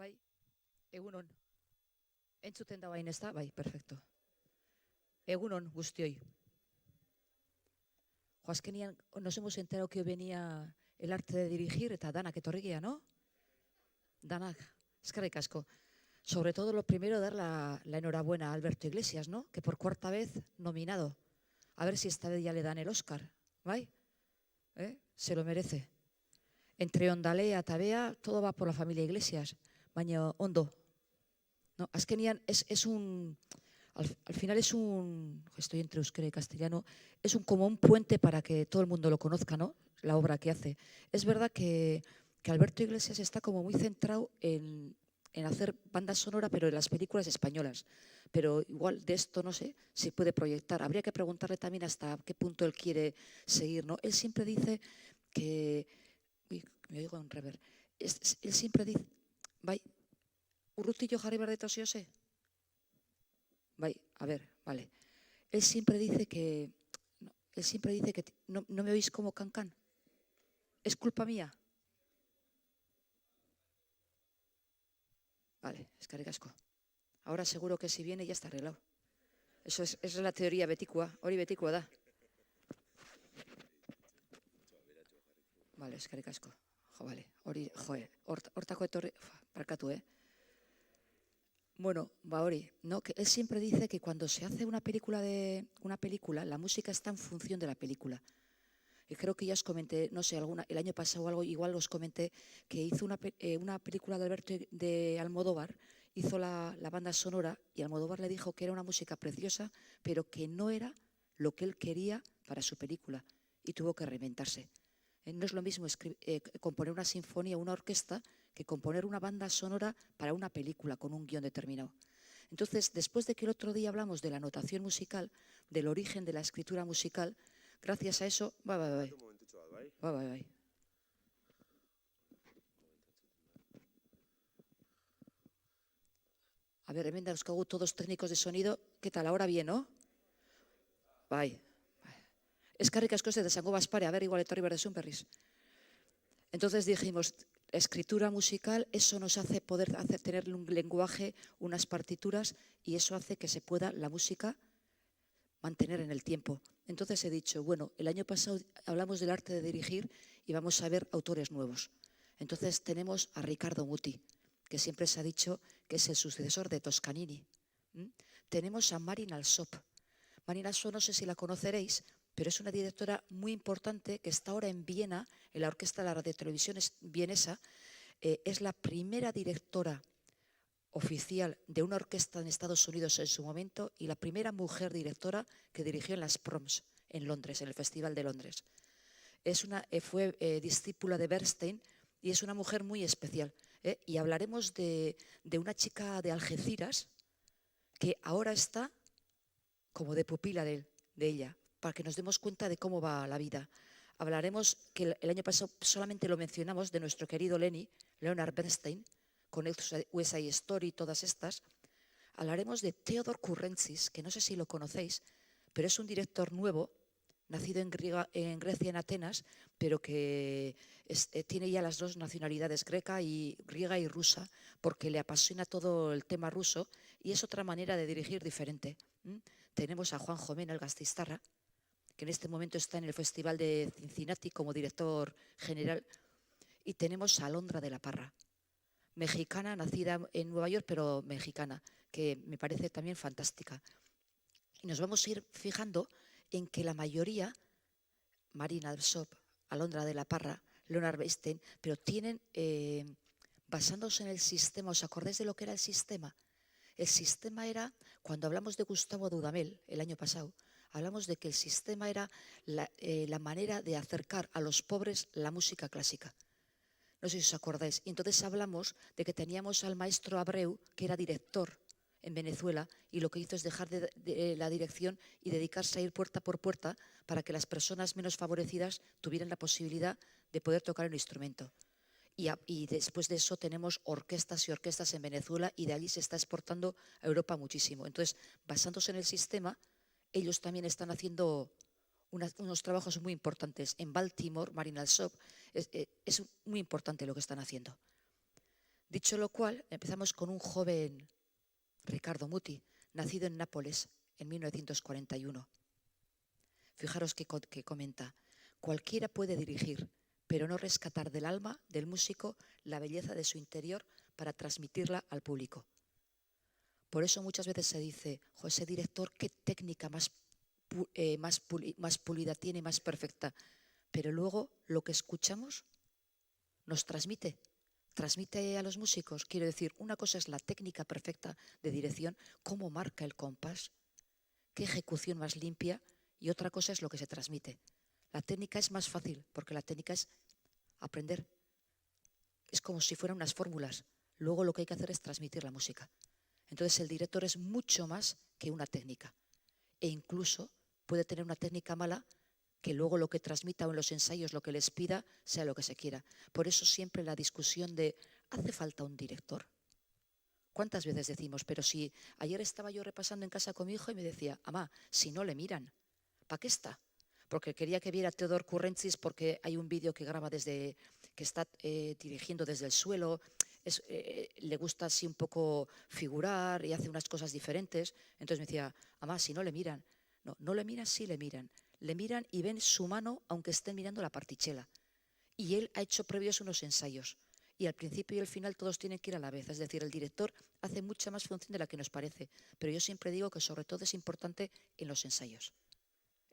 Bai, egunon. Entzuten da bain ez da? Bai, perfecto. Egunon guztioi. Jo, azkenian nos hemos enterado que venía el arte de dirigir eta danak etorrigia, ¿no? Danak, eskerrik asko. Sobre todo lo primero, dar la enhorabuena a Alberto Iglesias, ¿no? Que por cuarta vez nominado. A ver si esta vez ya le dan el Oscar, ¿vai? Se lo merece. Entre Ondalea eta Bea, todo va por la familia Iglesias. Baina ondo. No, azkenian es un... Al final es un, estoy entre euskera y castellano, es como un puente para que todo el mundo lo conozca, ¿no? La obra que hace. Es verdad que Alberto Iglesias está como muy centrado en hacer banda sonora, pero en las películas españolas. Pero igual de esto no sé si puede proyectar. Habría que preguntarle también hasta qué punto él quiere seguir, ¿no? Él siempre dice que... Uy, me oigo en rever. Él siempre dice... Bai, urrutillo jarri berdeta ziose? Bai, a ver, vale. Él siempre dice que... No me oís como cancan. ¿Es culpa mía? Vale, eskerrik asko. Ahora seguro que si viene ya está arreglado. Esa es la teoría betikua. Hori betikua da. Vale, eskerrik asko. Jo, vale. Hori, hortako etorri... Barkatu, Bueno, Baori, ¿no? Que él siempre dice que cuando se hace una película, la música está en función de la película. Y creo que ya os comenté, no sé, el año pasado o algo, igual os comenté que hizo una película de Alberto de Almodóvar, hizo la banda sonora y Almodóvar le dijo que era una música preciosa, pero que no era lo que él quería para su película y tuvo que reinventarse. No es lo mismo componer una sinfonía o una orquesta que componer una banda sonora para una película con un guión determinado. Entonces, después de que el otro día hablamos de la notación musical, del origen de la escritura musical, gracias a eso... Bai. A ver, hemen dauzkagu todos técnicos de sonido. ¿Qué tal? Ahora bien, ¿no? Bai. Eskerrik asko ez desango baspare, a ver, igual etorri berdezun berriz. Entonces dijimos, escritura musical, eso nos hace poder tener un lenguaje, unas partituras, y eso hace que se pueda la música mantener en el tiempo. Entonces he dicho, bueno, el año pasado hablamos del arte de dirigir y vamos a ver autores nuevos. Entonces tenemos a Ricardo Muti, que siempre se ha dicho que es el sucesor de Toscanini. Tenemos a Marin Alsop. Marin Alsop, no sé si la conoceréis, pero es una directora muy importante que está ahora en Viena, en la Orquesta de la Radiotelevisión vienesa. Es la primera directora oficial de una orquesta en Estados Unidos en su momento y la primera mujer directora que dirigió en las Proms en Londres, en el Festival de Londres. Fue discípula de Bernstein y es una mujer muy especial. Y hablaremos de una chica de Algeciras que ahora está como de pupila de ella, para que nos demos cuenta de cómo va la vida. Hablaremos, que el año pasado solamente lo mencionamos, de nuestro querido Leonard Bernstein, con West Side Story y todas estas. Hablaremos de Theodor Kourentsis, que no sé si lo conocéis, pero es un director nuevo, nacido en Grecia, en Atenas, pero que tiene ya las dos nacionalidades, griega y rusa, porque le apasiona todo el tema ruso y es otra manera de dirigir diferente. Tenemos a Juanjo Mena, el gasteiztarra, que en este momento está en el Festival de Cincinnati como director general, y tenemos a Alondra de la Parra, mexicana, nacida en Nueva York, pero mexicana, que me parece también fantástica. Y nos vamos a ir fijando en que la mayoría, Marin Alsop, Alondra de la Parra, Leonard Bernstein, pero tienen, basándose en el sistema, ¿os acordáis de lo que era el sistema? El sistema era, cuando hablamos de Gustavo Dudamel el año pasado, hablamos de que el sistema era la manera de acercar a los pobres la música clásica. No sé si os acordáis. Y entonces hablamos de que teníamos al maestro Abreu, que era director en Venezuela, y lo que hizo es dejar de la dirección y dedicarse a ir puerta por puerta para que las personas menos favorecidas tuvieran la posibilidad de poder tocar el instrumento. Y después de eso tenemos orquestas y orquestas en Venezuela y de allí se está exportando a Europa muchísimo. Entonces, basándose en el sistema, ellos también están haciendo unos trabajos muy importantes. En Baltimore, Marin Alsop, es muy importante lo que están haciendo. Dicho lo cual, empezamos con un joven Riccardo Muti, nacido en Nápoles en 1941. Fijaros que comenta: cualquiera puede dirigir, pero no rescatar del alma del músico la belleza de su interior para transmitirla al público. Por eso muchas veces se dice: ese director, qué técnica más pulida tiene, más perfecta. Pero luego lo que escuchamos nos transmite a los músicos. Quiero decir, una cosa es la técnica perfecta de dirección, cómo marca el compás, qué ejecución más limpia, y otra cosa es lo que se transmite. La técnica es más fácil porque la técnica es aprender. Es como si fueran unas fórmulas. Luego lo que hay que hacer es transmitir la música. Entonces el director es mucho más que una técnica. E incluso puede tener una técnica mala que luego lo que transmita o en los ensayos lo que les pida sea lo que se quiera. Por eso siempre la discusión de ¿hace falta un director? ¿Cuántas veces decimos? Pero si ayer estaba yo repasando en casa con mi hijo y me decía: amá, si no le miran, ¿para qué está? Porque quería que viera Teodor Currentzis, porque hay un vídeo que graba desde, que está dirigiendo desde el suelo. Le gusta así un poco figurar y hace unas cosas diferentes. Entonces me decía: amá, si no le miran. No, no le miran, sí le miran. Le miran y ven su mano aunque estén mirando la partichela. Y él ha hecho previos unos ensayos. Y al principio y al final todos tienen que ir a la vez. Es decir, el director hace mucha más función de la que nos parece. Pero yo siempre digo que sobre todo es importante en los ensayos.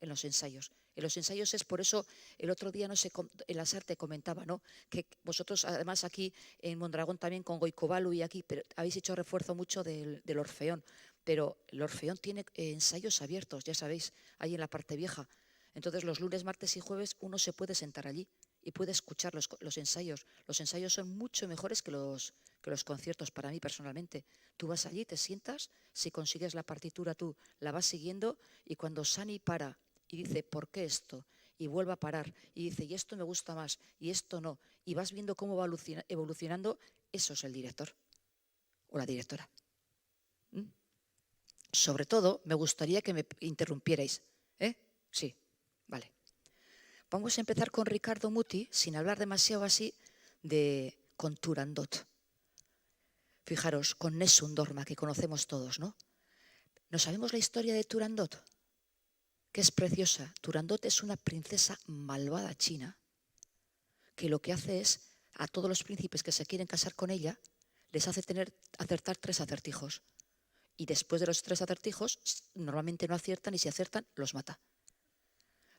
En los ensayos. En los ensayos es por eso, el otro día, no sé, en la SAR te comentaba, ¿no? Que vosotros, además aquí en Mondragón también con Goicobalu y aquí, pero habéis hecho refuerzo mucho del Orfeón. Pero el Orfeón tiene ensayos abiertos, ya sabéis, ahí en la parte vieja. Entonces los lunes, martes y jueves uno se puede sentar allí y puede escuchar los ensayos. Los ensayos son mucho mejores que los conciertos para mí personalmente. Tú vas allí, te sientas, si consigues la partitura tú la vas siguiendo, y cuando Sani para y dice ¿por qué esto? Y vuelve a parar y dice y esto me gusta más y esto no, y vas viendo cómo va evolucionando, eso es el director o la directora. Sobre todo me gustaría que me interrumpierais. Sí, vale. Vamos a empezar con Riccardo Muti, sin hablar demasiado así con Turandot. Fijaros, con Nessun Dorma, que conocemos todos, ¿no? ¿No sabemos la historia de Turandot? Que es preciosa. Turandot es una princesa malvada china que lo que hace es, a todos los príncipes que se quieren casar con ella, les hace acertar 3 acertijos. Y después de los 3 acertijos, normalmente no aciertan, y si aciertan, los mata.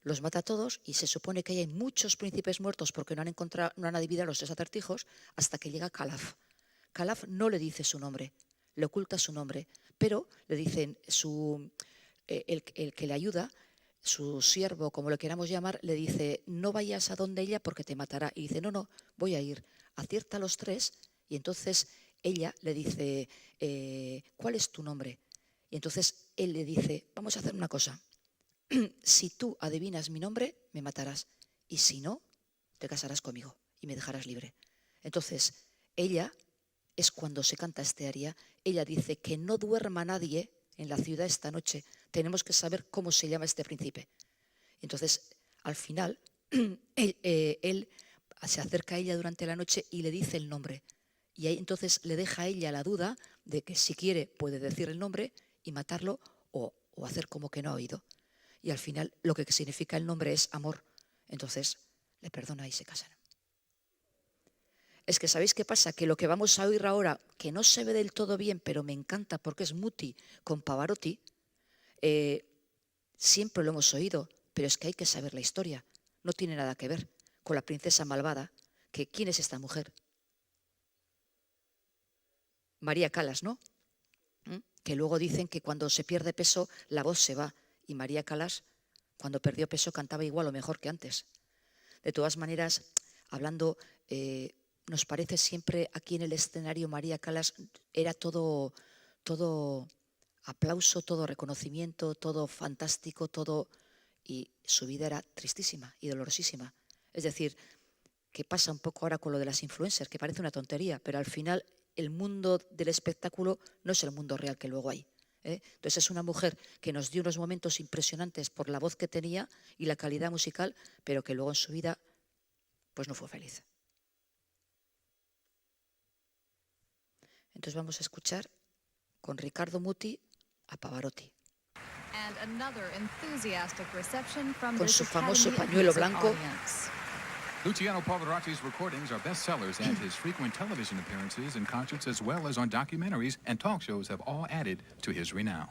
Los mata a todos, y se supone que hay muchos príncipes muertos porque no han adivinado los 3 acertijos, hasta que llega Calaf. Calaf no le dice su nombre, le oculta su nombre, pero le dicen el que le ayuda, su siervo, como lo queramos llamar, le dice: no vayas a donde ella porque te matará. Y dice: no, voy a ir. Acierta los 3, y entonces ella le dice: ¿cuál es tu nombre? Y entonces él le dice: vamos a hacer una cosa. Si tú adivinas mi nombre, me matarás. Y si no, te casarás conmigo y me dejarás libre. Entonces, ella, es cuando se canta este aria, ella dice: que no duerma nadie en la ciudad esta noche. Tenemos que saber cómo se llama este príncipe. Entonces, al final, él se acerca a ella durante la noche y le dice el nombre. Y ahí entonces le deja a ella la duda de que si quiere puede decir el nombre y matarlo, o hacer como que no ha oído. Y al final lo que significa el nombre es amor. Entonces le perdona y se casan. Es que ¿sabéis qué pasa? Que lo que vamos a oír ahora, que no se ve del todo bien, pero me encanta porque es Muti con Pavarotti, siempre lo hemos oído, pero es que hay que saber la historia. No tiene nada que ver con la princesa malvada. ¿Quién es esta mujer? María Callas, ¿no? Que luego dicen que cuando se pierde peso la voz se va, y María Callas, cuando perdió peso, cantaba igual o mejor que antes. De todas maneras, hablando, nos parece siempre aquí en el escenario María Callas era todo aplauso, todo reconocimiento, todo fantástico, todo, y su vida era tristísima y dolorosísima. Es decir, que pasa un poco ahora con lo de las influencers, que parece una tontería, pero al final el mundo del espectáculo no es el mundo real que luego hay. Entonces es una mujer que nos dio unos momentos impresionantes por la voz que tenía y la calidad musical, pero que luego en su vida pues no fue feliz. Entonces vamos a escuchar con Riccardo Muti a Pavarotti. And another enthusiastic reception from Con this su famoso Academy of pañuelo Music blanco. audience. Luciano Pavarotti's recordings are bestsellers, and his frequent television appearances and concerts, as well as on documentaries and talk shows, have all added to his renown.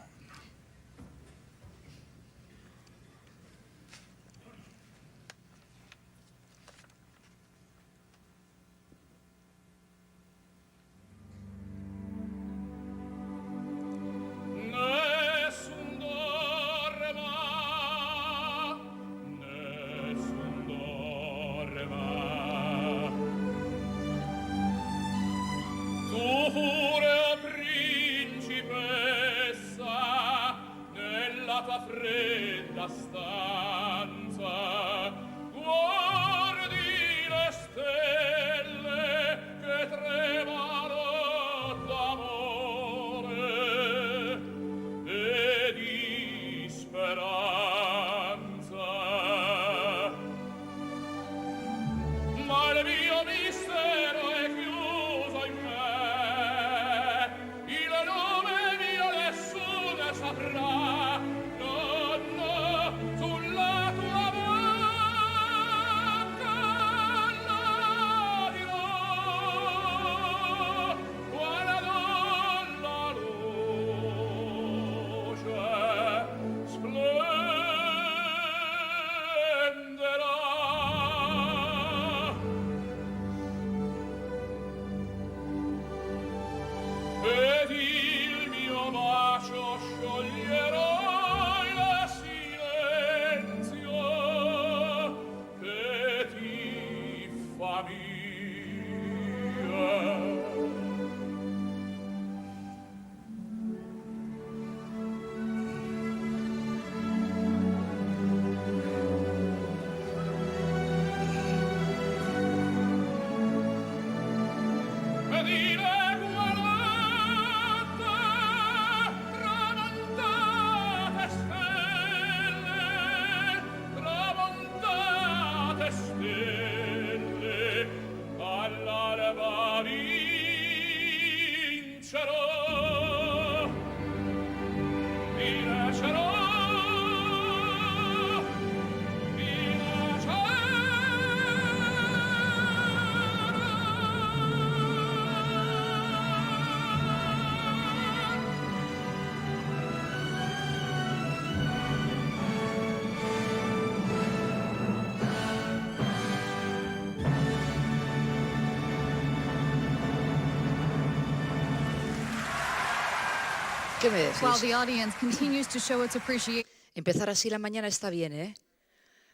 ¿Qué me While decís? the audience continues to show its appreciation. Empezar así la mañana está bien, ¿eh?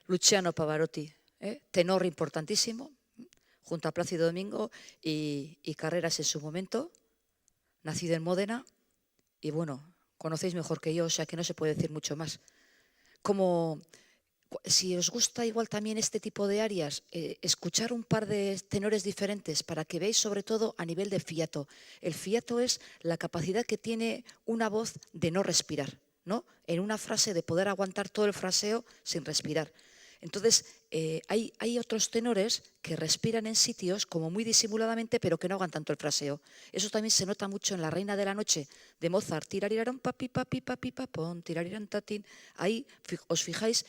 Luciano Pavarotti, tenor importantísimo, junto a Plácido Domingo y Carreras en su momento, nacido en Módena, y bueno, conocéis mejor que yo, o sea que no se puede decir mucho más. Como si os gusta igual también este tipo de arias, escuchar un par de tenores diferentes para que veáis sobre todo a nivel de fiato. El fiato es la capacidad que tiene una voz de no respirar, ¿no? En una frase de poder aguantar todo el fraseo sin respirar. Entonces, hay otros tenores que respiran en sitios como muy disimuladamente, pero que no hagan tanto el fraseo. Eso también se nota mucho en La Reina de la Noche de Mozart. Tirariran papi papi papi papón, tirariran tatín. Ahí os fijáis,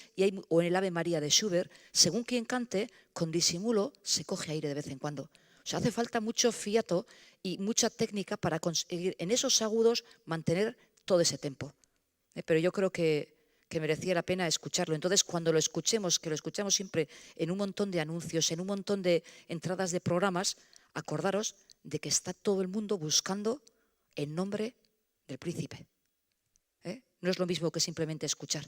o en el Ave María de Schubert, según quien cante, con disimulo se coge aire de vez en cuando. O sea, hace falta mucho fiato y mucha técnica para conseguir en esos agudos mantener todo ese tempo. Pero yo creo que merecía la pena escucharlo. Entonces, cuando lo escuchemos, que lo escuchamos siempre en un montón de anuncios, en un montón de entradas de programas, acordaros de que está todo el mundo buscando el nombre del príncipe. No es lo mismo que simplemente escuchar.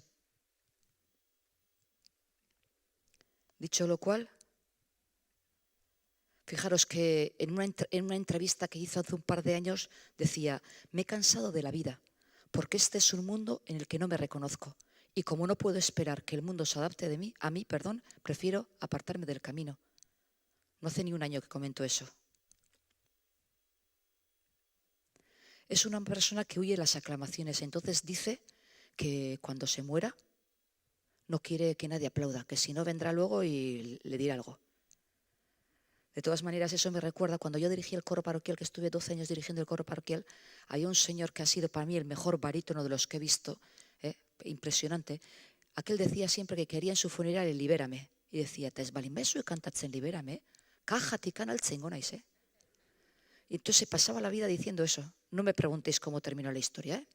Dicho lo cual, fijaros que en una entrevista que hizo hace un par de años decía: me he cansado de la vida, porque este es un mundo en el que no me reconozco. Y como no puedo esperar que el mundo se adapte a mí, prefiero apartarme del camino. No hace ni un año que comentó eso. Es una persona que huye de las aclamaciones. Entonces dice que cuando se muera no quiere que nadie aplauda, que si no vendrá luego y le dirá algo. De todas maneras, eso me recuerda cuando yo dirigí el coro parroquial, que estuve 12 años dirigiendo el coro parroquial, había un señor que ha sido para mí el mejor barítono de los que he visto, impresionante. Aquel decía siempre que quería en su funeral el libérame. Y decía, eta ez balin bezu kantatzen libérame, kajatik altzen naiz, Y entonces se pasaba la vida diciendo eso. No me preguntéis cómo terminó la historia,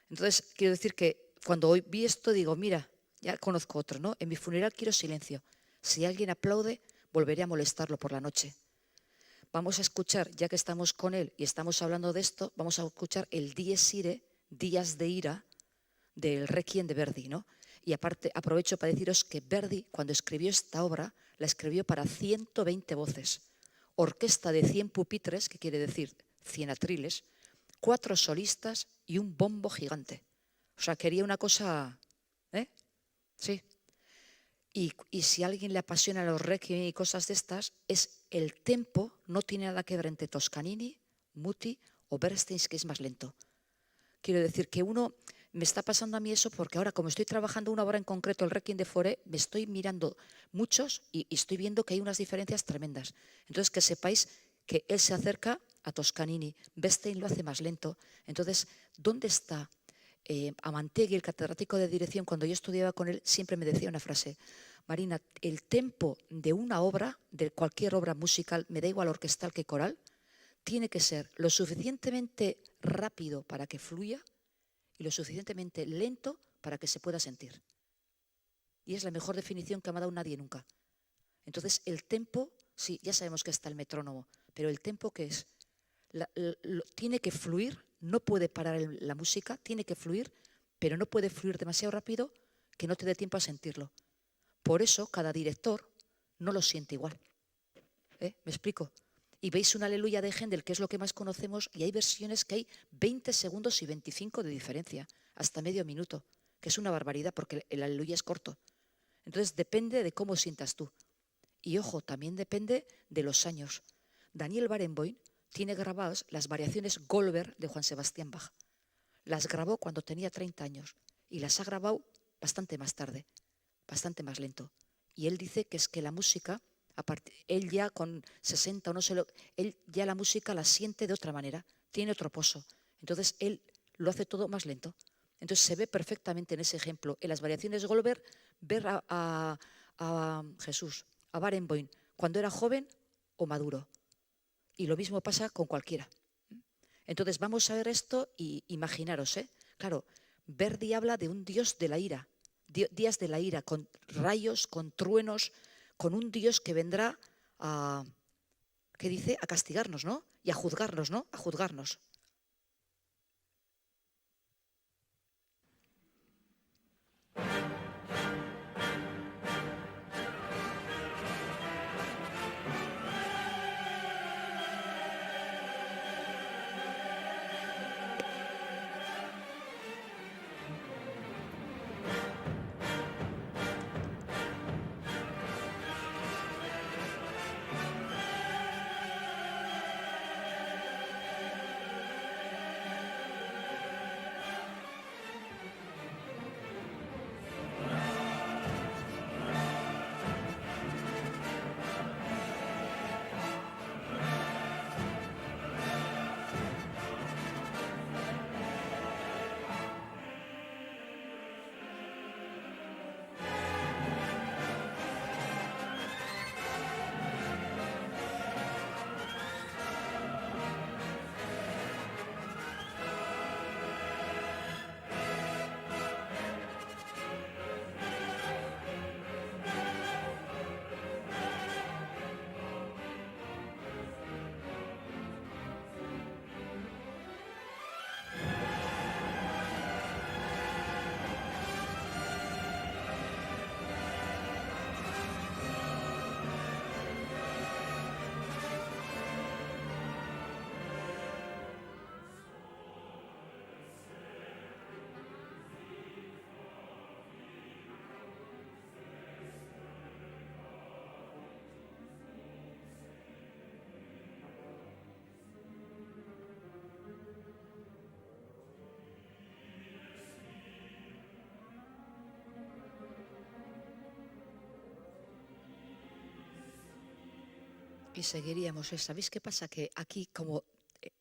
Entonces, quiero decir que cuando hoy vi esto, digo, mira, ya conozco otro, ¿no? En mi funeral quiero silencio. Si alguien aplaude, volveré a molestarlo por la noche. Vamos a escuchar, ya que estamos con él y estamos hablando de esto, vamos a escuchar el Dies Irae, Días de Ira, del Requiem de Verdi, ¿no? Y aparte, aprovecho para deciros que Verdi, cuando escribió esta obra, la escribió para 120 voces, orquesta de 100 pupitres, que quiere decir 100 atriles, 4 solistas y un bombo gigante. O sea, quería una cosa, Sí. Y si a alguien le apasiona los requiem y cosas de estas, es el tempo, no tiene nada que ver entre Toscanini, Muti o Bernstein, que es más lento. Quiero decir que me está pasando a mí eso porque ahora, como estoy trabajando una obra en concreto, el Requiem de Fauré, me estoy mirando muchos y estoy viendo que hay unas diferencias tremendas. Entonces, que sepáis que él se acerca a Toscanini, Bernstein lo hace más lento. Entonces, ¿dónde está? Amantegui, el catedrático de dirección, cuando yo estudiaba con él, siempre me decía una frase: Marina, el tempo de una obra, de cualquier obra musical, me da igual orquestal que coral, tiene que ser lo suficientemente rápido para que fluya y lo suficientemente lento para que se pueda sentir. Y es la mejor definición que me ha dado nadie nunca. Entonces, el tempo, sí, ya sabemos que está el metrónomo, pero el tempo, ¿qué es? Tiene que fluir, no puede parar la música, tiene que fluir, pero no puede fluir demasiado rápido que no te dé tiempo a sentirlo. Por eso, cada director no lo siente igual. ¿Me explico? Y veis una aleluya de Händel, que es lo que más conocemos, y hay versiones que hay 20 segundos y 25 de diferencia, hasta medio minuto, que es una barbaridad porque el aleluya es corto. Entonces depende de cómo sientas tú. Y ojo, también depende de los años. Daniel Barenboim tiene grabadas las variaciones Goldberg de Juan Sebastián Bach. Las grabó cuando tenía 30 años y las ha grabado bastante más tarde, bastante más lento. Y él dice que es que la música, él ya con 60 o no sé, él ya la música la siente de otra manera, tiene otro pozo. Entonces él lo hace todo más lento. Entonces se ve perfectamente en ese ejemplo, en las variaciones Goldberg, ver a Jesús, a Barenboim, cuando era joven o maduro. Y lo mismo pasa con cualquiera. Entonces vamos a ver esto y imaginaros, claro, Verdi habla de un Dios de la ira, días de la ira, con rayos, con truenos, con un Dios que vendrá a, ¿qué dice? A castigarnos, ¿no? Y a juzgarnos, ¿no? A juzgarnos. Y seguiríamos. ¿Sabéis qué pasa? Que aquí, como,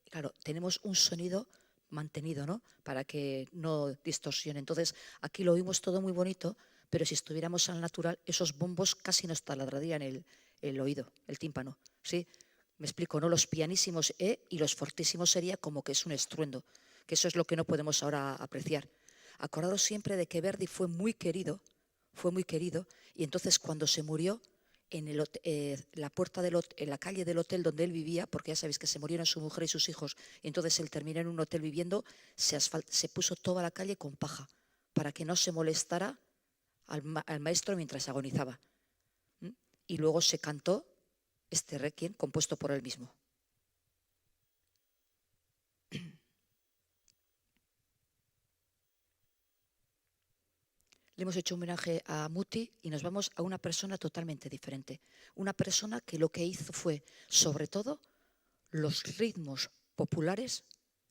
claro, tenemos un sonido mantenido, ¿no? Para que no distorsione. Entonces, aquí lo oímos todo muy bonito, pero si estuviéramos al natural, esos bombos casi nos taladrarían el oído, el tímpano, ¿sí? Me explico, ¿no? Los pianísimos y los fortísimos sería como que es un estruendo, que eso es lo que no podemos ahora apreciar. Acordaros siempre de que Verdi fue muy querido, y entonces cuando se murió, en la puerta en la calle del hotel donde él vivía, porque ya sabéis que se murieron su mujer y sus hijos, y entonces él terminó en un hotel viviendo, se puso toda la calle con paja, para que no se molestara al maestro mientras agonizaba. Y luego se cantó este requiem compuesto por él mismo. Le hemos hecho un homenaje a Muti y nos vamos a una persona totalmente diferente. Una persona que lo que hizo fue, sobre todo, los ritmos populares,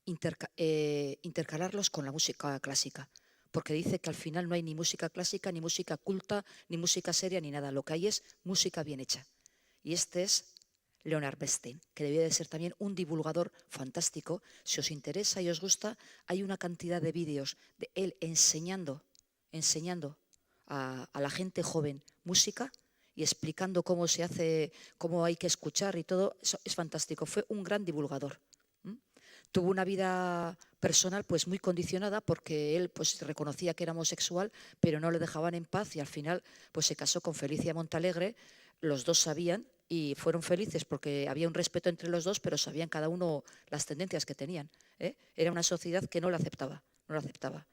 intercalarlos con la música clásica. Porque dice que al final no hay ni música clásica, ni música culta, ni música seria, ni nada. Lo que hay es música bien hecha. Y este es Leonard Bernstein, que debía de ser también un divulgador fantástico. Si os interesa y os gusta, hay una cantidad de vídeos de él enseñando a la gente joven música y explicando cómo se hace, cómo hay que escuchar y todo. Eso es fantástico. Fue un gran divulgador. Tuvo una vida personal pues muy condicionada porque él pues reconocía que era homosexual, pero no le dejaban en paz y al final pues se casó con Felicia Montalegre. Los dos sabían y fueron felices porque había un respeto entre los dos, pero sabían cada uno las tendencias que tenían. Era una sociedad que no lo aceptaba, no lo aceptaba.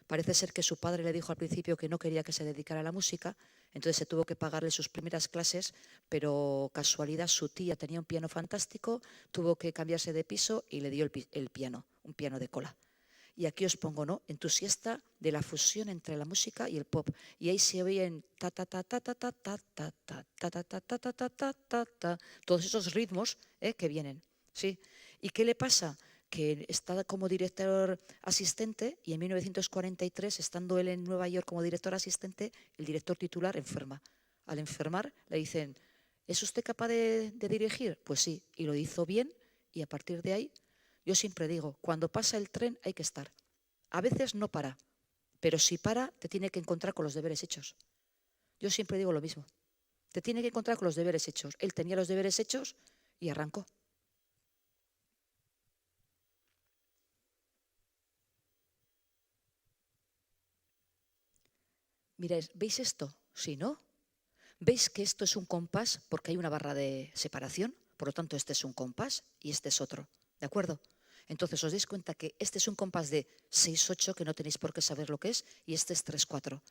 Parece ser que su padre le dijo al principio que no quería que se dedicara a la música, entonces se tuvo que pagarle sus primeras clases, pero casualidad su tía tenía un piano fantástico, tuvo que cambiarse de piso y le dio el piano, un piano de cola. Y aquí os pongo, ¿no? Entusiasta de la fusión entre la música y el pop. Y ahí se oyen ta ta ta ta ta ta ta ta ta ta ta ta ta ta ta ta ta ta, todos esos ritmos que vienen, ¿sí? ¿Y qué le pasa? Que está como director asistente y en 1943, estando él en Nueva York como director asistente, el director titular enferma. Al enfermar le dicen, ¿es usted capaz de dirigir? Pues sí, y lo hizo bien y a partir de ahí, yo siempre digo, cuando pasa el tren hay que estar. A veces no para, pero si para, te tiene que encontrar con los deberes hechos. Yo siempre digo lo mismo, te tiene que encontrar con los deberes hechos. Él tenía los deberes hechos y arrancó. Miráis, ¿veis esto? Sí, ¿no? ¿Veis que esto es un compás porque hay una barra de separación? Por lo tanto, este es un compás y este es otro. ¿De acuerdo? Entonces, os dais cuenta que este es un compás de 6-8, que no tenéis por qué saber lo que es, y este es 3-4.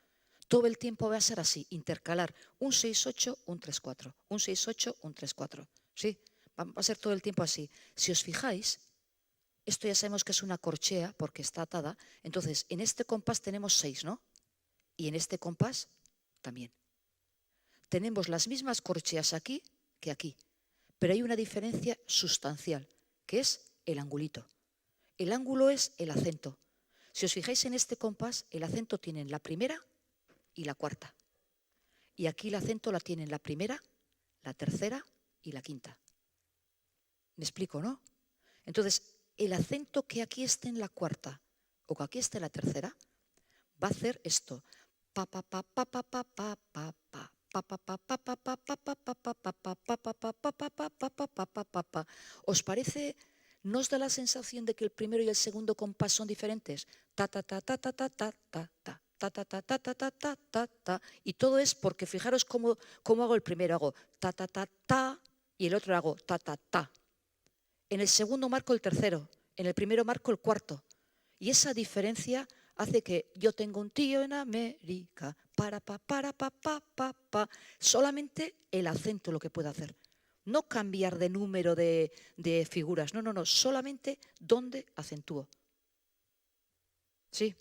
Todo el tiempo va a ser así, intercalar un 6-8, un 3-4, un 6-8, un 3-4. ¿Sí? Va a ser todo el tiempo así. Si os fijáis, esto ya sabemos que es una corchea porque está atada. Entonces, en este compás tenemos 6, ¿no? Y en este compás también. Tenemos las mismas corcheas aquí que aquí, pero hay una diferencia sustancial, que es el angulito. El ángulo es el acento. Si os fijáis en este compás, el acento tiene la primera y la cuarta. Y aquí el acento la tienen la primera, la tercera y la quinta. ¿Me explico, no? Entonces, el acento que aquí esté en la cuarta o que aquí esté en la tercera va a hacer esto. Pa, pa, pa, pa, pa, pa, pa, pa, pa. ¿Os parece? ¿No os da la sensación de que el primero y el segundo compás son diferentes? Ta ta ta ta ta ta ta ta ta ta ta ta ta ta ta ta ta ta. Y todo es porque fijaros cómo hago el primero, hago ta ta ta ta y el otro hago ta ta ta. En el segundo marco el tercero, en el primero marco el cuarto. Y esa diferencia hace que yo tengo un tío en América, para pa. Solamente el acento lo que puede hacer. No cambiar de número de figuras, no, solamente dónde acentúo. ¿Sí?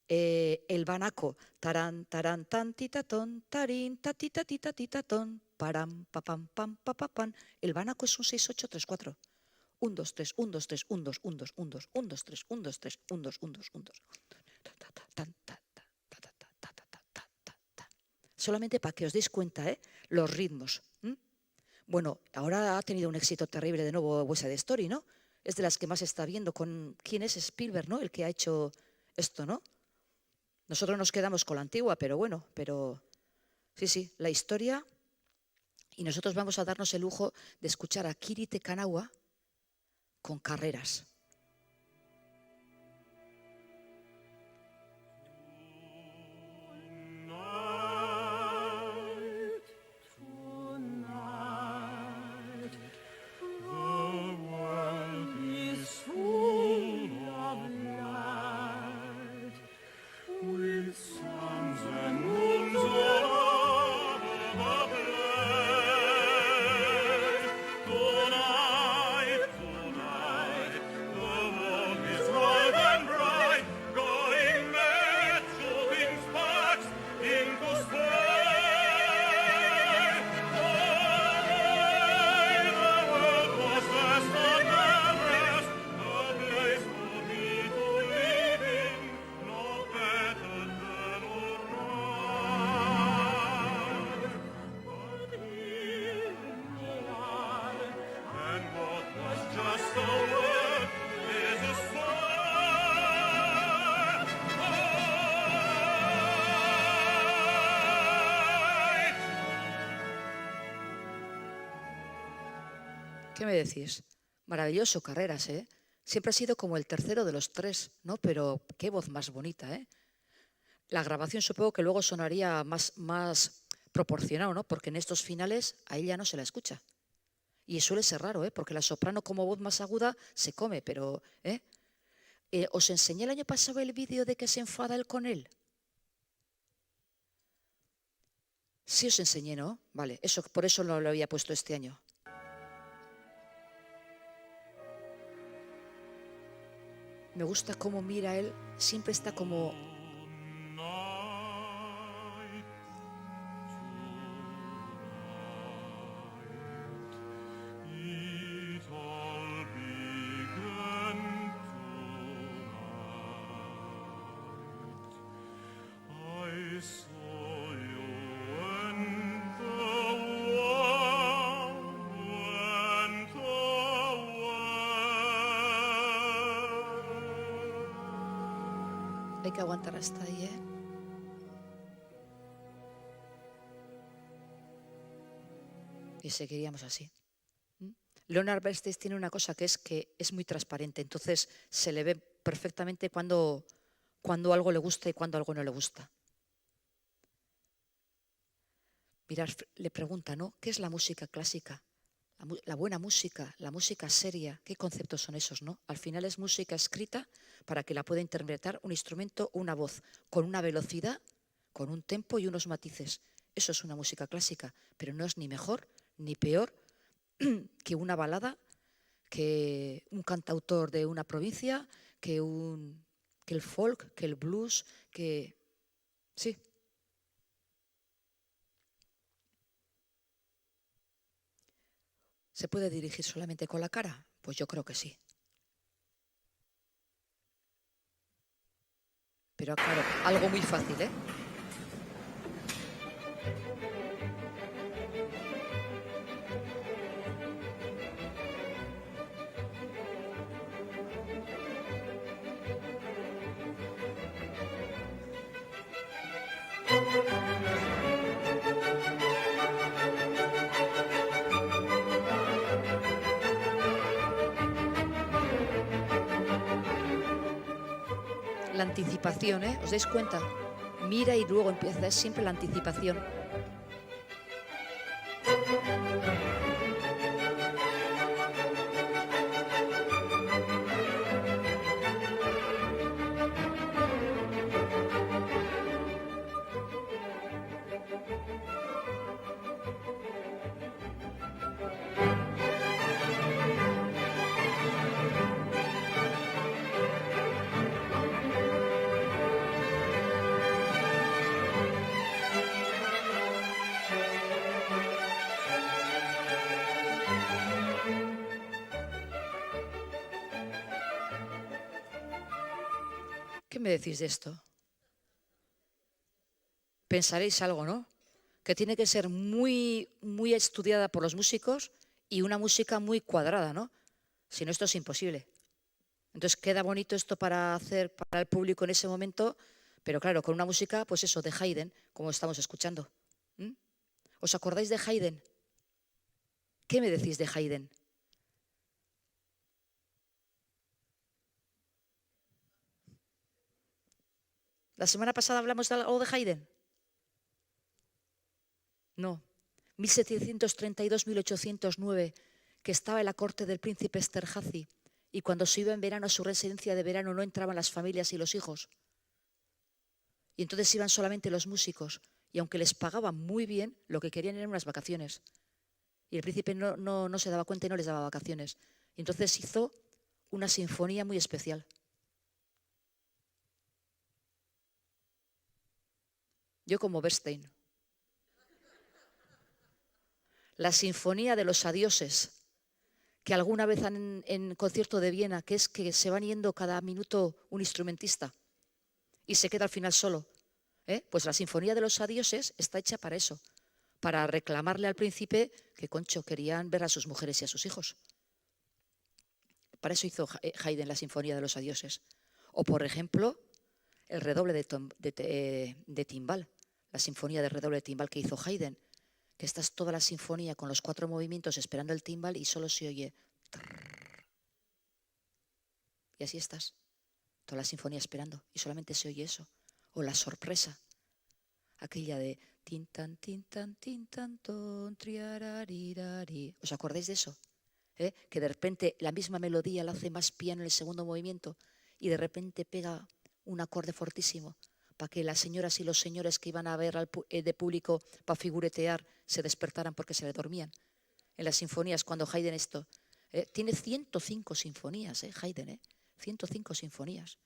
El banaco, tarán, tarán, tan, titatón, tarín, tatita, tita, titatón, param, papam, pam, papapam. El banaco es un 6-8-3-4. 1, 2, 3, 1, 2, 3, 1, 2, 1, 2, 1, 2, 1, 2, 3, 1, 2, 3, 1, 2, 1, 2, 1, 2. Solamente para que os deis cuenta, los ritmos. Bueno, ahora ha tenido un éxito terrible de nuevo West Side Story, ¿no? Es de las que más se está viendo con... ¿Quién es Spielberg, no? El que ha hecho esto, ¿no? Nosotros nos quedamos con la antigua, pero bueno, pero... Sí, la historia... Y nosotros vamos a darnos el lujo de escuchar a Kiri Te Kanawa con Carreras. ¿Qué me decís? Maravilloso, Carreras, ¿eh? Siempre ha sido como el tercero de los tres, ¿no? Pero qué voz más bonita, ¿eh? La grabación supongo que luego sonaría más proporcionado, ¿no? Porque en estos finales a ella no se la escucha. Y suele ser raro, ¿eh? Porque la soprano como voz más aguda se come, pero... ¿Os enseñé el año pasado el vídeo de que se enfada él con él? Sí os enseñé, ¿no? Vale, eso, por eso no lo había puesto este año. Me gusta cómo mira él, siempre está como... Hay que aguantar hasta ahí, ¿eh? Y seguiríamos así. Leonard Bernstein tiene una cosa que es muy transparente, entonces se le ve perfectamente cuando algo le gusta y cuando algo no le gusta. Mirad, le pregunta, ¿no? ¿Qué es la música clásica? La buena música, la música seria, ¿qué conceptos son esos, no? Al final es música escrita para que la pueda interpretar un instrumento o una voz, con una velocidad, con un tempo y unos matices. Eso es una música clásica, pero no es ni mejor ni peor que una balada, que un cantautor de una provincia, que el folk, que el blues, que... Sí. ¿Se puede dirigir solamente con la cara? Pues yo creo que sí. Pero claro, algo muy fácil, ¿eh? La anticipación, ¿eh? ¿Os dais cuenta? Mira y luego empieza, es siempre la anticipación. ¿Qué me decís de esto? Pensaréis algo, ¿no? que tiene que ser muy, muy estudiada por los músicos y una música muy cuadrada, ¿no? Si no, esto es imposible. Entonces queda bonito esto para hacer para el público en ese momento, pero claro, con una música, pues eso, de Haydn, como estamos escuchando. ¿Mm? ¿Os acordáis de Haydn? ¿Qué me decís de Haydn? ¿La semana pasada hablamos de algo de Haydn? No. 1732-1809, que estaba en la corte del príncipe Esterházy, y cuando se iba en verano a su residencia de verano no entraban las familias y los hijos. Y entonces iban solamente los músicos, y aunque les pagaban muy bien, lo que querían eran unas vacaciones. Y el príncipe no se daba cuenta y no les daba vacaciones. Y entonces hizo una sinfonía muy especial. Yo como Bernstein. La Sinfonía de los Adioses, que alguna vez en concierto de Viena, que es que se van yendo cada minuto un instrumentista y se queda al final solo. Pues la Sinfonía de los Adioses está hecha para eso, para reclamarle al príncipe que, concho, querían ver a sus mujeres y a sus hijos. Para eso hizo Haydn la Sinfonía de los Adioses. O, por ejemplo, el redoble de timbal, la Sinfonía de redoble de timbal que hizo Haydn, que estás toda la sinfonía con los 4 movimientos esperando el timbal y solo se oye. Y así estás, toda la sinfonía esperando y solamente se oye eso. O la sorpresa, aquella de tin tan ton, triararirari. ¿Os acordáis de eso? Que de repente la misma melodía la hace más piano en el segundo movimiento y de repente pega un acorde fortísimo para que las señoras y los señores que iban a ver de público para figuretear se despertaran porque se le dormían. En las sinfonías, cuando Haydn esto, tiene 105 sinfonías, Haydn, 105 sinfonías,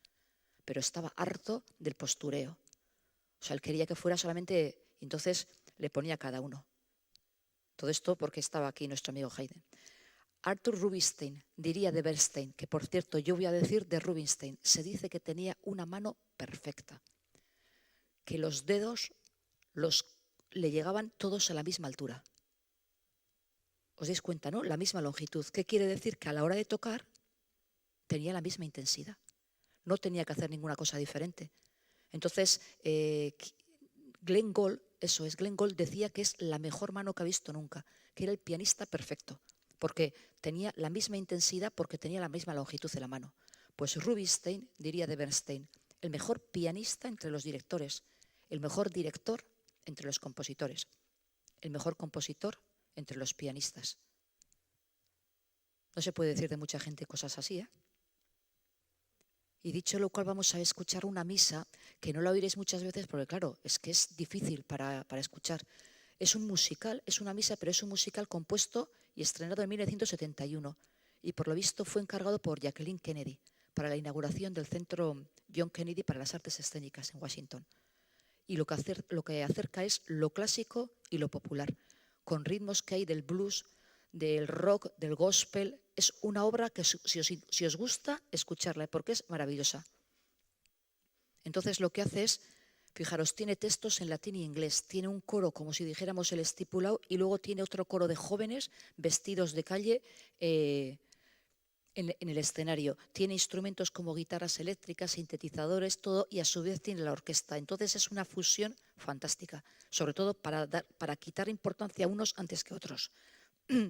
pero estaba harto del postureo. O sea, él quería que fuera solamente, entonces le ponía a cada uno. Todo esto porque estaba aquí nuestro amigo Haydn. Arthur Rubinstein diría de Bernstein, que por cierto yo voy a decir de Rubinstein, se dice que tenía una mano perfecta, que los dedos le llegaban todos a la misma altura. ¿Os dais cuenta, no? La misma longitud. ¿Qué quiere decir? Que a la hora de tocar tenía la misma intensidad. No tenía que hacer ninguna cosa diferente. Entonces, Glenn Gould decía que es la mejor mano que ha visto nunca, que era el pianista perfecto, porque tenía la misma intensidad, porque tenía la misma longitud de la mano. Pues Rubinstein diría de Bernstein, el mejor pianista entre los directores, el mejor director entre los compositores, el mejor compositor entre los pianistas. No se puede decir de mucha gente cosas así, Y dicho lo cual, vamos a escuchar una misa que no la oiréis muchas veces porque, claro, es que es difícil para escuchar. Es un musical, es una misa, pero es un musical compuesto y estrenado en 1971. Y por lo visto fue encargado por Jacqueline Kennedy para la inauguración del Centro John Kennedy para las Artes Escénicas en Washington. Y lo que acerca es lo clásico y lo popular, con ritmos que hay del blues, del rock, del gospel. Es una obra que si os gusta escucharla, porque es maravillosa. Entonces lo que hace es, fijaros, tiene textos en latín y inglés, tiene un coro como si dijéramos el estipulado y luego tiene otro coro de jóvenes vestidos de calle en el escenario. Tiene instrumentos como guitarras eléctricas, sintetizadores, todo, y a su vez tiene la orquesta. Entonces es una fusión fantástica, sobre todo para quitar importancia a unos antes que otros.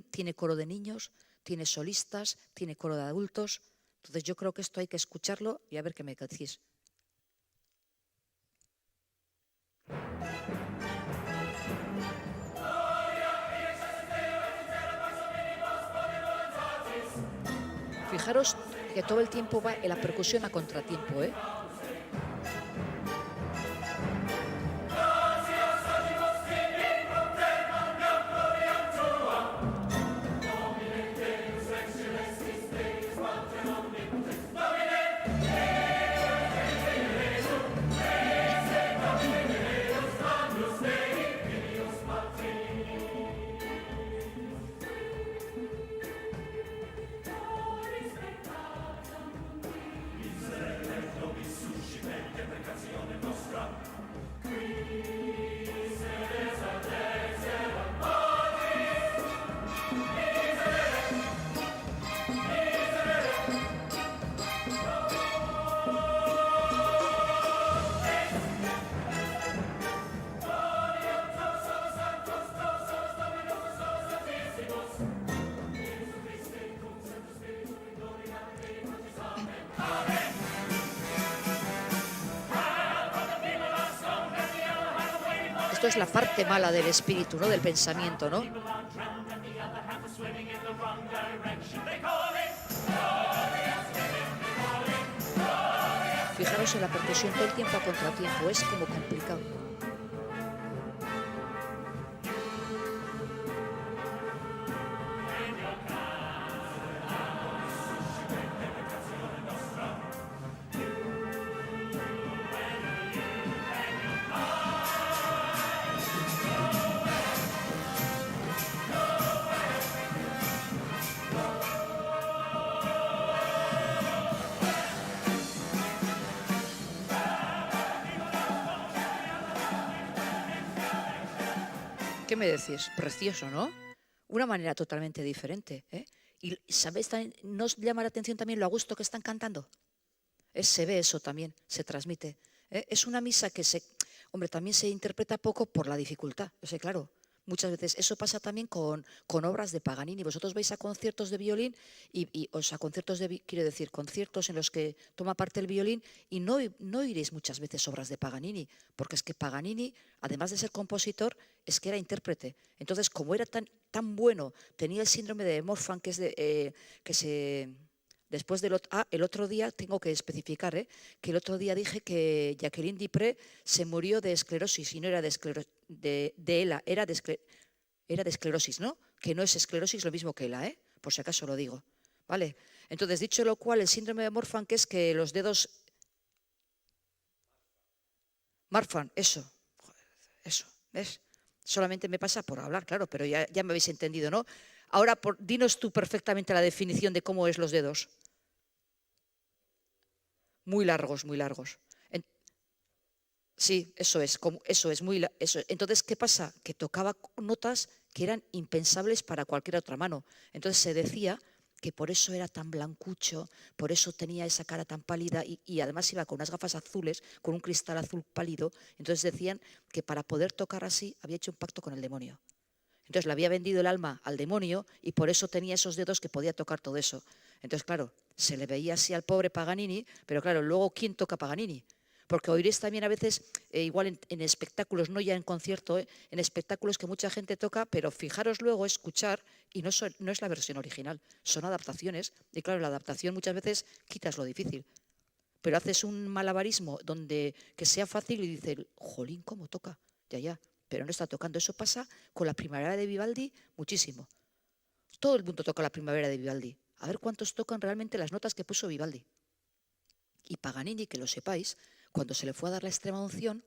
Tiene coro de niños, tiene solistas, tiene coro de adultos. Entonces yo creo que esto hay que escucharlo y a ver qué me decís. Fijaros que todo el tiempo va en la percusión a contratiempo, Esto es la parte mala del espíritu, ¿no? Del pensamiento, ¿no? Fijaros en la percusión todo el tiempo a contratiempo, es como complicado. ¿Qué me decís? Precioso, ¿no? Una manera totalmente diferente, ¿eh? Y ¿sabéis también, no os llama la atención también lo a gusto que están cantando? Se ve eso también, se transmite. Es una misa que hombre, también se interpreta poco por la dificultad. O sea, claro, muchas veces eso pasa también con obras de Paganini. Vosotros vais a conciertos de violín o sea, quiero decir, conciertos en los que toma parte el violín y no oiréis muchas veces obras de Paganini, porque es que Paganini, además de ser compositor, es que era intérprete. Entonces, como era tan bueno, tenía el síndrome de Morfan, que es después el otro día, tengo que especificar, que el otro día dije que Jacqueline Dupré se murió de esclerosis y no era de ELA, era de esclerosis, ¿no? Que no es esclerosis lo mismo que ELA, por si acaso lo digo, ¿vale? Entonces, dicho lo cual, el síndrome de Morfan, que es que los dedos... Marfan, eso, ¿ves? Solamente me pasa por hablar, claro, pero ya me habéis entendido, ¿no? Ahora, dinos tú perfectamente la definición de cómo es los dedos. Muy largos, muy largos. Sí, eso es. Entonces, ¿qué pasa? Que tocaba notas que eran impensables para cualquier otra mano. Entonces se decía que por eso era tan blancucho, por eso tenía esa cara tan pálida y además iba con unas gafas azules, con un cristal azul pálido. Entonces decían que para poder tocar así había hecho un pacto con el demonio. Entonces le había vendido el alma al demonio y por eso tenía esos dedos que podía tocar todo eso. Entonces, claro, se le veía así al pobre Paganini, pero claro, luego ¿quién toca Paganini? Porque oiréis también a veces, igual en espectáculos, no ya en concierto, en espectáculos que mucha gente toca, pero fijaros luego, escuchar, y no es la versión original, son adaptaciones. Y claro, la adaptación muchas veces quitas lo difícil. Pero haces un malabarismo que sea fácil y dices, jolín, ¿cómo toca? Ya. Pero no está tocando. Eso pasa con la Primavera de Vivaldi muchísimo. Todo el mundo toca la Primavera de Vivaldi. A ver cuántos tocan realmente las notas que puso Vivaldi. Y Paganini, que lo sepáis, cuando se le fue a dar la extrema unción,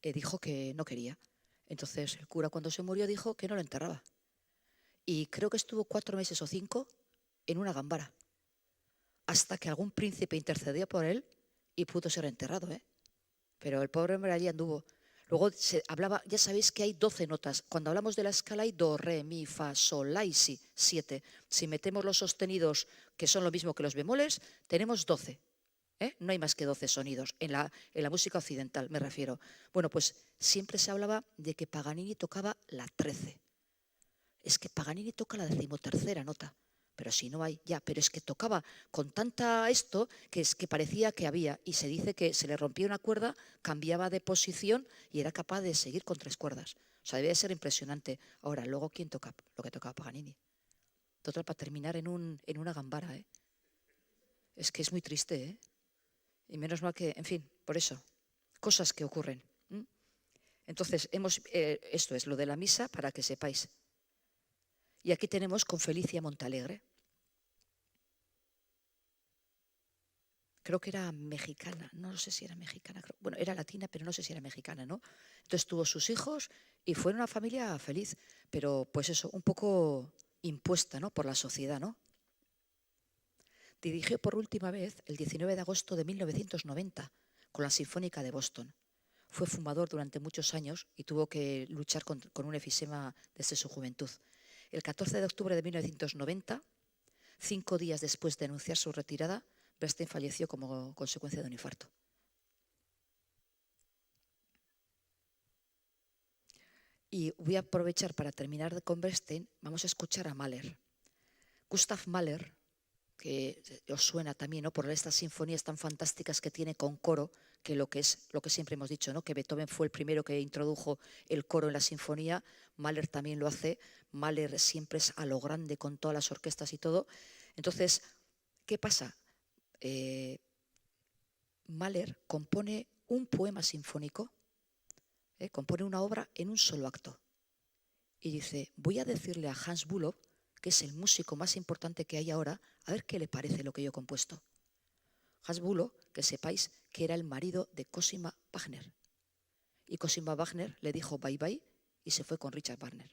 dijo que no quería. Entonces el cura, cuando se murió, dijo que no lo enterraba. Y creo que estuvo 4 meses o 5 en una gambara, hasta que algún príncipe intercedió por él y pudo ser enterrado, Pero el pobre hombre allí anduvo. Luego se hablaba, ya sabéis que hay 12 notas. Cuando hablamos de la escala hay do, re, mi, fa, sol, la y si, 7. Si metemos los sostenidos, que son lo mismo que los bemoles, tenemos 12. No hay más que 12 sonidos en la música occidental, me refiero. Bueno, pues siempre se hablaba de que Paganini tocaba la 13. Es que Paganini toca la 13ª nota. Pero si no hay, ya, pero es que tocaba con tanta esto que es que parecía que había, y se dice que se le rompía una cuerda, cambiaba de posición y era capaz de seguir con 3 cuerdas. O sea, debía ser impresionante. Ahora, luego, ¿quién toca lo que tocaba Paganini? Total, para terminar en una gambara, Es que es muy triste, Y menos mal que, en fin, por eso, cosas que ocurren. Entonces, esto es lo de la misa para que sepáis. Y aquí tenemos con Felicia Montalegre. Creo que era mexicana, no sé si era mexicana, bueno, era latina, pero no sé si era mexicana, ¿no? Entonces tuvo sus hijos y fue una familia feliz, pero pues eso, un poco impuesta, ¿no? Por la sociedad, ¿no? Dirigió por última vez el 19 de agosto de 1990 con la Sinfónica de Boston. Fue fumador durante muchos años y tuvo que luchar con un efisema desde su juventud. El 14 de octubre de 1990, 5 días después de anunciar su retirada, Bernstein falleció como consecuencia de un infarto. Y voy a aprovechar para terminar con Bernstein. Vamos a escuchar a Mahler. Gustav Mahler que os suena también, ¿no? Por estas sinfonías tan fantásticas que tiene con coro, que lo que siempre hemos dicho, ¿no? Que Beethoven fue el primero que introdujo el coro en la sinfonía. Mahler también lo hace. Mahler siempre es a lo grande con todas las orquestas y todo. Entonces, ¿qué pasa? Mahler compone un poema sinfónico, compone una obra en un solo acto. Y dice, voy a decirle a Hans Bülow, que es el músico más importante que hay ahora, a ver qué le parece lo que yo he compuesto. Hans Bülow, que sepáis que era el marido de Cosima Wagner. Y Cosima Wagner le dijo bye bye y se fue con Richard Wagner.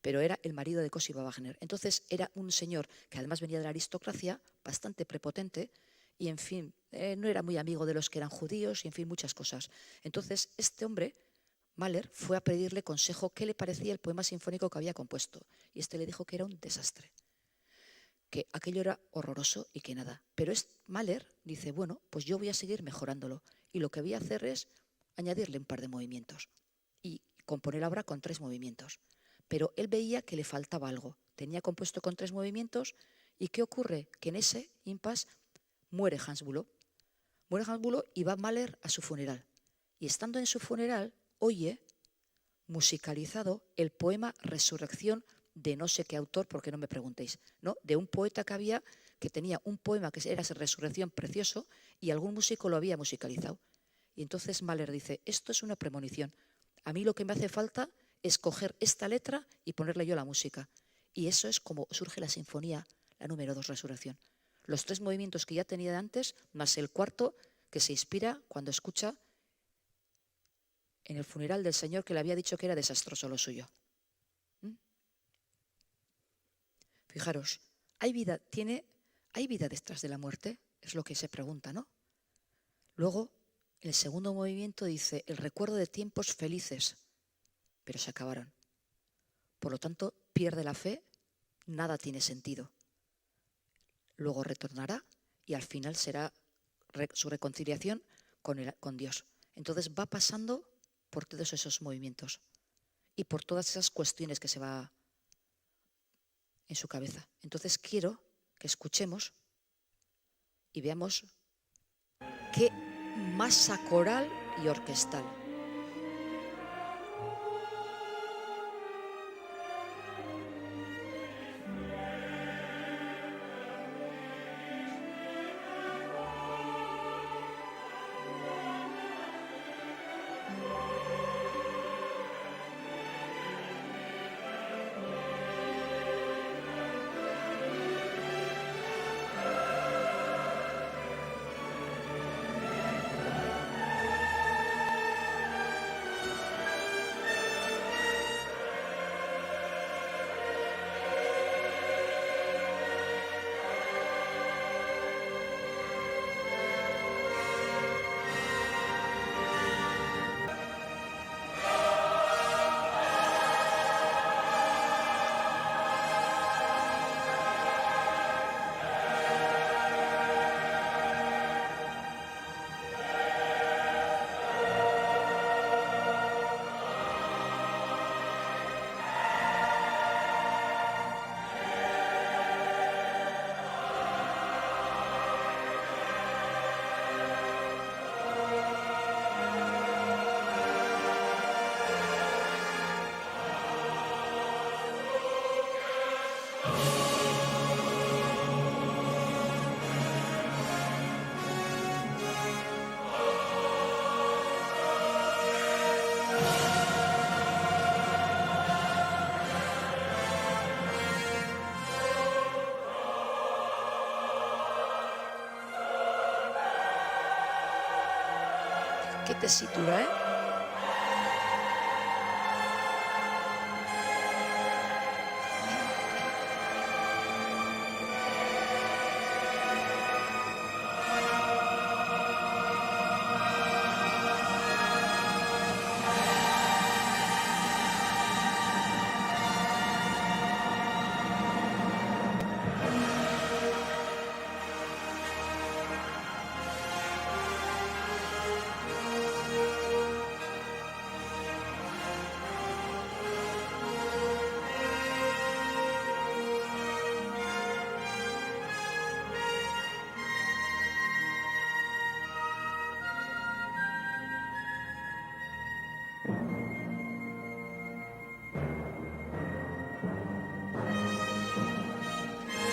Pero era el marido de Cosima Wagner. Entonces era un señor que además venía de la aristocracia, bastante prepotente, y en fin, no era muy amigo de los que eran judíos, y en fin, muchas cosas. Entonces este hombre, Mahler, fue a pedirle consejo qué le parecía el poema sinfónico que había compuesto. Y este le dijo que era un desastre, que aquello era horroroso y que nada. Pero Mahler dice, bueno, pues yo voy a seguir mejorándolo. Y lo que voy a hacer es añadirle un par de movimientos. Y componer la obra con 3 movimientos. Pero él veía que le faltaba algo. Tenía compuesto con 3 movimientos. ¿Y qué ocurre? Que en ese impasse muere Hans Bülow. Muere Hans Bülow y va Mahler a su funeral. Y estando en su funeral, oye, musicalizado, el poema Resurrección de no sé qué autor, porque no me preguntéis, ¿no? De un poeta que había, que tenía un poema que era Resurrección precioso, y algún músico lo había musicalizado. Y entonces Mahler dice, esto es una premonición. A mí lo que me hace falta es coger esta letra y ponerle yo la música. Y eso es como surge la sinfonía, la número 2, Resurrección. Los 3 movimientos que ya tenía de antes, más el cuarto que se inspira cuando escucha en el funeral del Señor que le había dicho que era desastroso lo suyo. Fijaros, ¿hay vida detrás de la muerte? Es lo que se pregunta, ¿no? Luego, el segundo movimiento dice, el recuerdo de tiempos felices, pero se acabaron. Por lo tanto, pierde la fe, nada tiene sentido. Luego retornará y al final será su reconciliación con Dios. Entonces va pasando por todos esos movimientos y por todas esas cuestiones que se va en su cabeza. Entonces quiero que escuchemos y veamos qué masa coral y orquestal. Qué tesitura, ¿eh?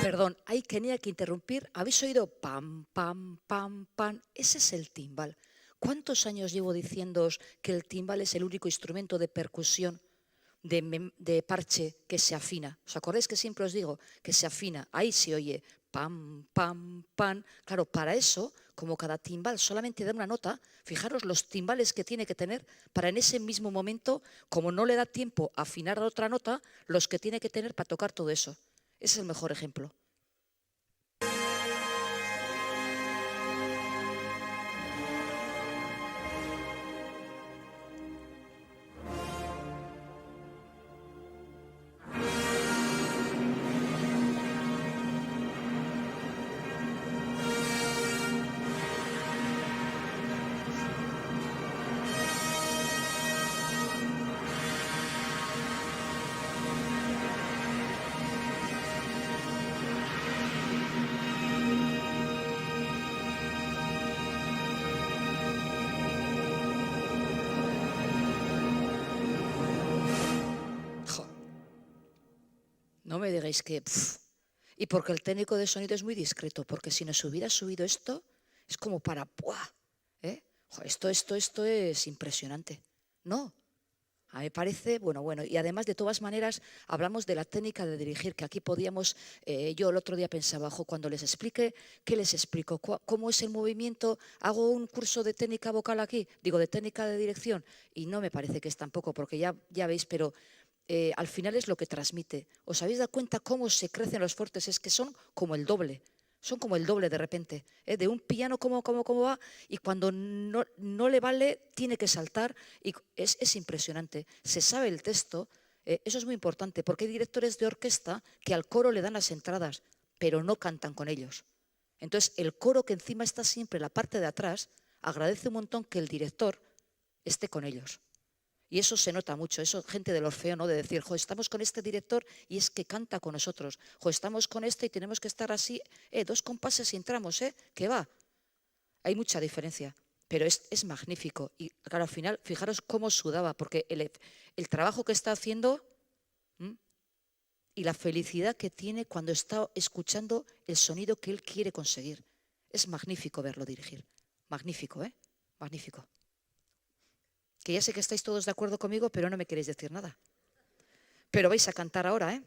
Perdón, ahí tenía que interrumpir. ¿Habéis oído pam, pam, pam, pam? Ese es el timbal. ¿Cuántos años llevo diciéndoos que el timbal es el único instrumento de percusión, de parche que se afina? ¿Os acordáis que siempre os digo que se afina? Ahí se oye pam, pam, pam. Claro, para eso, como cada timbal solamente da una nota, fijaros los timbales que tiene que tener para en ese mismo momento, como no le da tiempo a afinar la otra nota, los que tiene que tener para tocar todo eso. Ese es el mejor ejemplo. No me digáis que... Y porque el técnico de sonido es muy discreto, porque si nos hubiera subido esto, es como para... ¡buah! ¿Eh? Esto es impresionante. No, a mí me parece, bueno, y además de todas maneras hablamos de la técnica de dirigir, que aquí podíamos, yo el otro día pensaba, cuando les explique, ¿qué les explico? ¿Cómo es el movimiento? ¿Hago un curso de técnica vocal aquí? Digo, de técnica de dirección, y no me parece que es tampoco, porque ya veis, pero al final es lo que transmite. ¿Os habéis dado cuenta cómo se crecen los fuertes? Es que son como el doble. Son como el doble de repente, de un piano cómo va, y cuando no le vale tiene que saltar, y es impresionante. Se sabe el texto, eso es muy importante, porque hay directores de orquesta que al coro le dan las entradas, pero no cantan con ellos. Entonces el coro, que encima está siempre en la parte de atrás, agradece un montón que el director esté con ellos. Y eso se nota mucho, eso gente del Orfeo, ¿no? De decir, estamos con este director y es que canta con nosotros. Estamos con este y tenemos que estar así, 2 compases y entramos, que va. Hay mucha diferencia, pero es magnífico. Y claro, al final, fijaros cómo sudaba, porque el trabajo que está haciendo y la felicidad que tiene cuando está escuchando el sonido que él quiere conseguir. Es magnífico verlo dirigir. Magnífico, magnífico. Que ya sé que estáis todos de acuerdo conmigo, pero no me queréis decir nada. Pero vais a cantar ahora,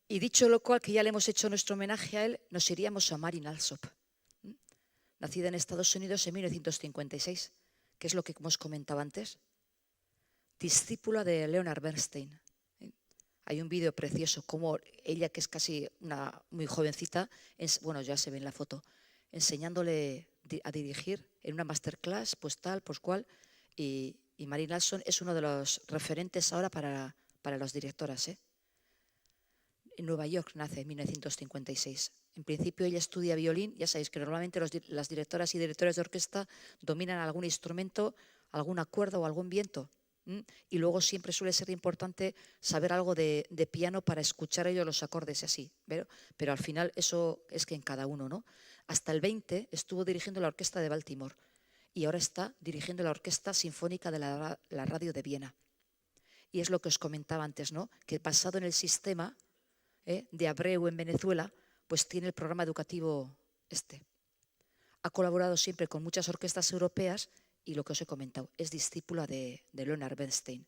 Y dicho lo cual, que ya le hemos hecho nuestro homenaje a él, nos iríamos a Marin Alsop, nacida en Estados Unidos en 1956, que es lo que os comentaba antes, discípula de Leonard Bernstein. Hay un vídeo precioso, como ella, que es casi muy jovencita, bueno, ya se ve en la foto, enseñándole a dirigir en una masterclass, pues tal, pues cual, y Marin Alsop es uno de los referentes ahora para las directoras. En Nueva York nace en 1956. En principio ella estudia violín, ya sabéis que normalmente las directoras y directores de orquesta dominan algún instrumento, alguna cuerda o algún viento, y luego siempre suele ser importante saber algo de piano para escuchar ellos los acordes y así, pero al final eso es que en cada uno, ¿no? Hasta el 20 estuvo dirigiendo la orquesta de Baltimore y ahora está dirigiendo la Orquesta Sinfónica de la Radio de Viena. Y es lo que os comentaba antes, ¿no? Que basado en el sistema de Abreu en Venezuela, pues tiene el programa educativo este. Ha colaborado siempre con muchas orquestas europeas y lo que os he comentado, es discípula de Leonard Bernstein.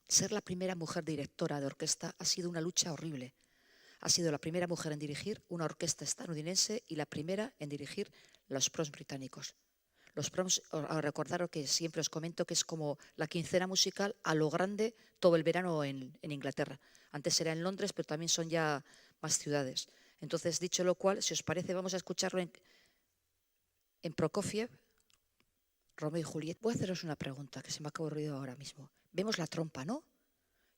Ser la primera mujer directora de orquesta ha sido una lucha horrible. Ha sido la primera mujer en dirigir una orquesta estadounidense y la primera en dirigir los proms británicos. Los proms, recordaros que siempre os comento que es como la quincena musical a lo grande todo el verano en Inglaterra. Antes era en Londres, pero también son ya más ciudades. Entonces, dicho lo cual, si os parece, vamos a escucharlo en Prokofiev, Romeo y Julieta. Voy a haceros una pregunta que se me ha ocurrido ahora mismo. Vemos la trompa, ¿no?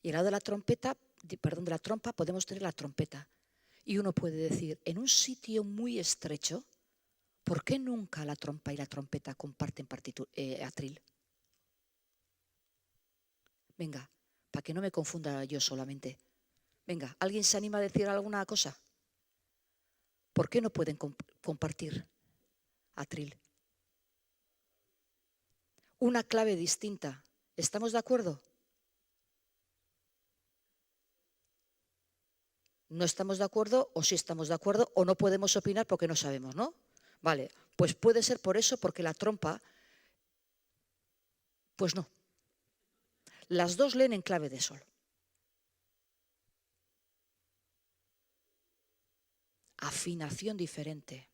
Y al lado de la trompeta, de la trompa, podemos tener la trompeta. Y uno puede decir, en un sitio muy estrecho, ¿por qué nunca la trompa y la trompeta comparten atril? Venga, para que no me confunda yo solamente. Venga, ¿alguien se anima a decir alguna cosa? ¿Por qué no pueden compartir atril? Una clave distinta. ¿Estamos de acuerdo? no estamos de acuerdo o sí estamos de acuerdo o no podemos opinar porque no sabemos, ¿no? Vale, pues puede ser por eso, porque la trompa, pues no. Las dos leen en clave de sol. Afinación diferente.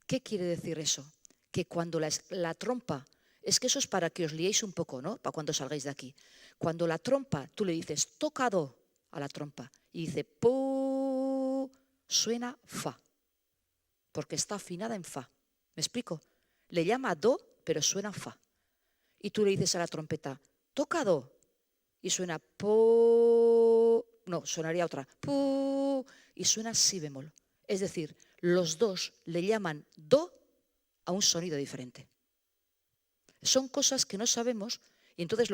¿Qué quiere decir eso? Que cuando la trompa, es que eso es para que os liéis un poco, ¿no? Para cuando salgáis de aquí. Cuando la trompa, tú le dices toca do a la trompa y dice pu, suena fa, porque está afinada en fa. ¿Me explico? Le llama do, pero suena fa. Y tú le dices a la trompeta toca do y suena pu, no, sonaría otra, pu, y suena si bemol. Es decir, los dos le llaman do a un sonido diferente. Son cosas que no sabemos y entonces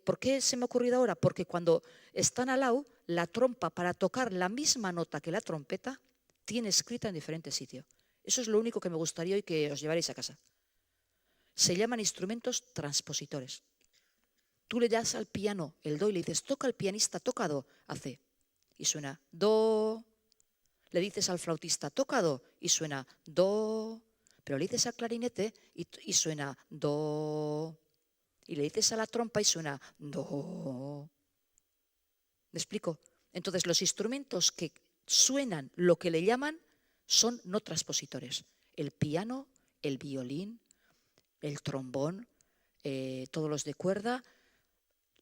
¿por qué se me ha ocurrido ahora? Porque cuando están al lado, la trompa para tocar la misma nota que la trompeta tiene escrita en diferente sitio. Eso es lo único que me gustaría hoy que os llevaréis a casa. Se llaman instrumentos transpositores. Tú le das al piano el do y le dices toca al pianista, toca do, hace y suena do. Le dices al flautista toca do y suena do. Pero le dices al clarinete y suena do. Y le dices a la trompa y suena do. ¿Me explico? Entonces los instrumentos que suenan lo que le llaman son no transpositores. El piano, el violín, el trombón, todos los de cuerda.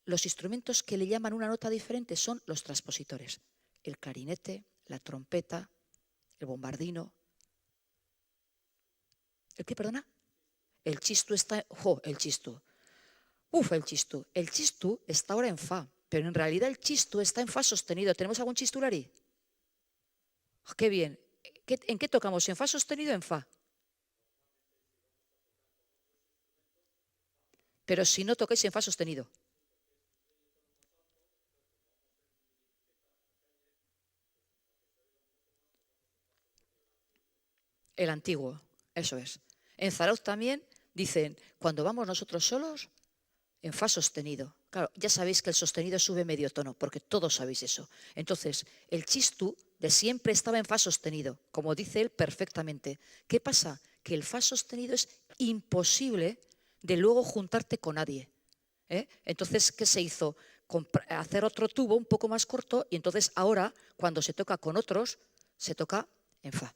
Los instrumentos que le llaman una nota diferente son los transpositores. El clarinete, la trompeta, el bombardino. ¿El qué, perdona? El chistu está... el chistu. El chistu. El chistu está ahora en fa, pero en realidad el chistu está en fa sostenido. ¿Tenemos algún chistulari? ¡Qué bien! ¿En qué tocamos? ¿En fa sostenido o en fa? Pero si no tocáis en fa sostenido. El antiguo, eso es. En Zarauz también dicen, cuando vamos nosotros solos, en fa sostenido. Claro, ya sabéis que el sostenido sube medio tono, porque todos sabéis eso. Entonces, el chistu de siempre estaba en fa sostenido, como dice él perfectamente. ¿Qué pasa? Que el fa sostenido es imposible de luego juntarte con nadie. Entonces, ¿qué se hizo? Hacer otro tubo un poco más corto y entonces ahora, cuando se toca con otros, se toca en fa.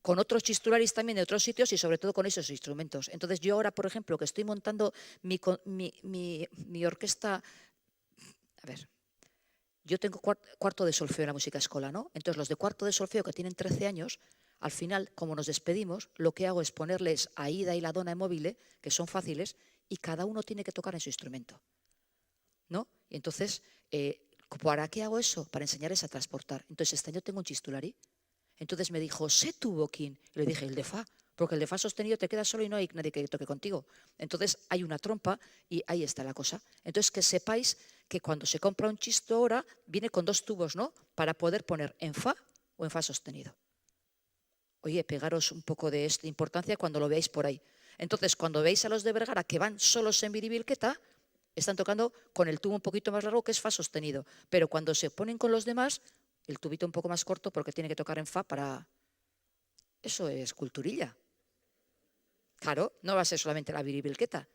Con otros chistularis también de otros sitios y sobre todo con esos instrumentos. Entonces yo ahora, por ejemplo, que estoy montando mi orquesta, a ver, yo tengo cuarto de solfeo en la música escola, ¿no? Entonces los de cuarto de solfeo que tienen 13 años, al final, como nos despedimos, lo que hago es ponerles a Ida y la dona en móvil, que son fáciles, y cada uno tiene que tocar en su instrumento, ¿no? Y entonces, ¿para qué hago eso? Para enseñarles a transportar. Entonces este año tengo un chistulari. Entonces me dijo, sé tu boquín. Y le dije, el de fa, porque el de fa sostenido te queda solo y no hay nadie que toque contigo. Entonces hay una trompa y ahí está la cosa. Entonces que sepáis que cuando se compra un chisto ahora, viene con 2 tubos, ¿no? Para poder poner en fa o en fa sostenido. Oye, pegaros un poco de esta importancia cuando lo veáis por ahí. Entonces, cuando veáis a los de Vergara que van solos en biribilqueta, están tocando con el tubo un poquito más largo que es fa sostenido. Pero cuando se ponen con los demás, el tubito un poco más corto porque tiene que tocar en fa para... Eso es culturilla. Claro, no va a ser solamente la biribilqueta.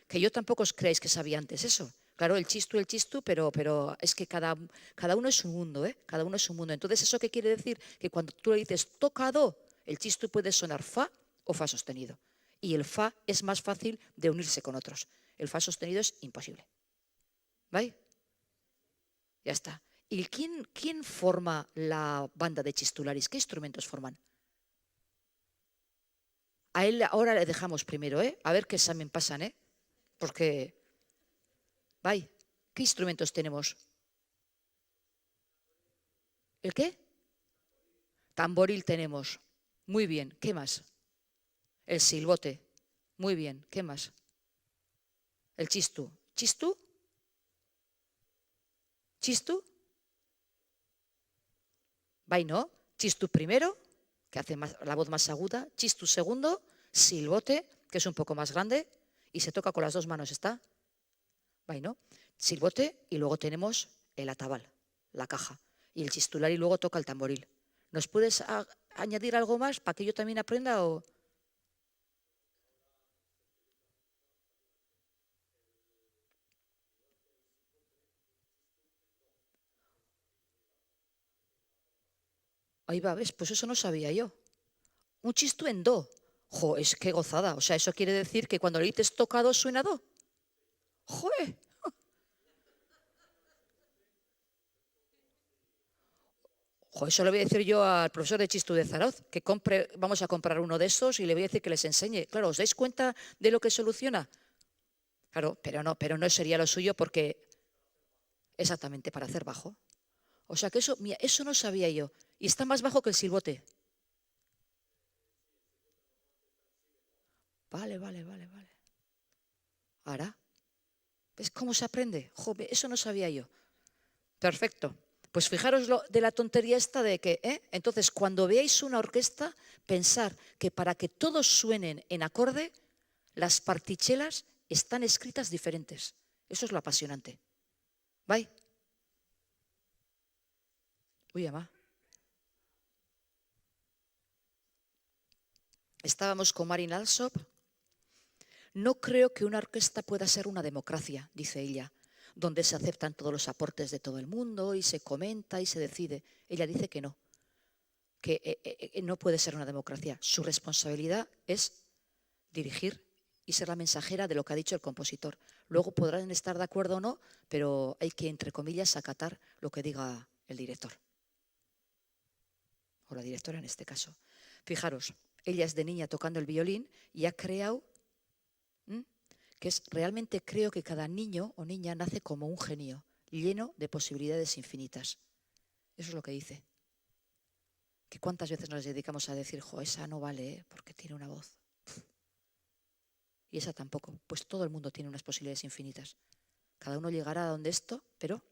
Que yo tampoco os creáis que sabía antes eso. Claro, el chistu, pero es que cada uno es un mundo, ¿eh? Cada uno es un mundo. Entonces, ¿eso qué quiere decir? Que cuando tú le dices toca do, el chistu puede sonar fa o fa sostenido. Y el fa es más fácil de unirse con otros. El fa sostenido es imposible. ¿Vale? Ya está. ¿Y quién forma la banda de chistularis? ¿Qué instrumentos forman? A él ahora le dejamos primero, a ver qué examen pasan, porque, ¿qué instrumentos tenemos? ¿El qué? Tamboril tenemos. Muy bien, ¿qué más? El silbote. Muy bien, ¿qué más? El chistu. ¿Chistu? ¿Chistu? ¿No? Chistu primero, que hace la voz más aguda. Chistu segundo, silbote, que es un poco más grande, y se toca con las 2 manos, ¿está? ¿No? Silbote, y luego tenemos el atabal, la caja. Y el chistulari luego toca el tamboril. ¿Nos puedes añadir algo más para que yo también aprenda o...? Ahí va, ¿ves? Pues eso no sabía yo. Un chistu en do. Jo, es que gozada. O sea, eso quiere decir que cuando le dices tocado suena do. Joder. Jo, eso le voy a decir yo al profesor de chistu de Zarauz, que vamos a comprar uno de esos y le voy a decir que les enseñe. Claro, ¿os dais cuenta de lo que soluciona? Claro, pero no sería lo suyo porque exactamente para hacer bajo. O sea que eso, mira, eso no sabía yo. Y está más bajo que el silbote. Vale. Ahora, ¿ves cómo se aprende? Joder, eso no sabía yo. Perfecto. Pues fijaros lo de la tontería esta de que, entonces, cuando veáis una orquesta, pensar que para que todos suenen en acorde, las partichelas están escritas diferentes. Eso es lo apasionante. ¿Vale? Uy, ama. Estábamos con Marin Alsop. No creo que una orquesta pueda ser una democracia, dice ella, donde se aceptan todos los aportes de todo el mundo y se comenta y se decide. Ella dice que no puede ser una democracia. Su responsabilidad es dirigir y ser la mensajera de lo que ha dicho el compositor. Luego podrán estar de acuerdo o no, pero hay que, entre comillas, acatar lo que diga el director. O la directora en este caso. Fijaros, ella es de niña tocando el violín y ha creado, que es realmente creo que cada niño o niña nace como un genio, lleno de posibilidades infinitas. Eso es lo que dice. Que cuántas veces nos dedicamos a decir, jo, esa no vale, porque tiene una voz. Y esa tampoco. Pues todo el mundo tiene unas posibilidades infinitas. Cada uno llegará a donde esto, pero...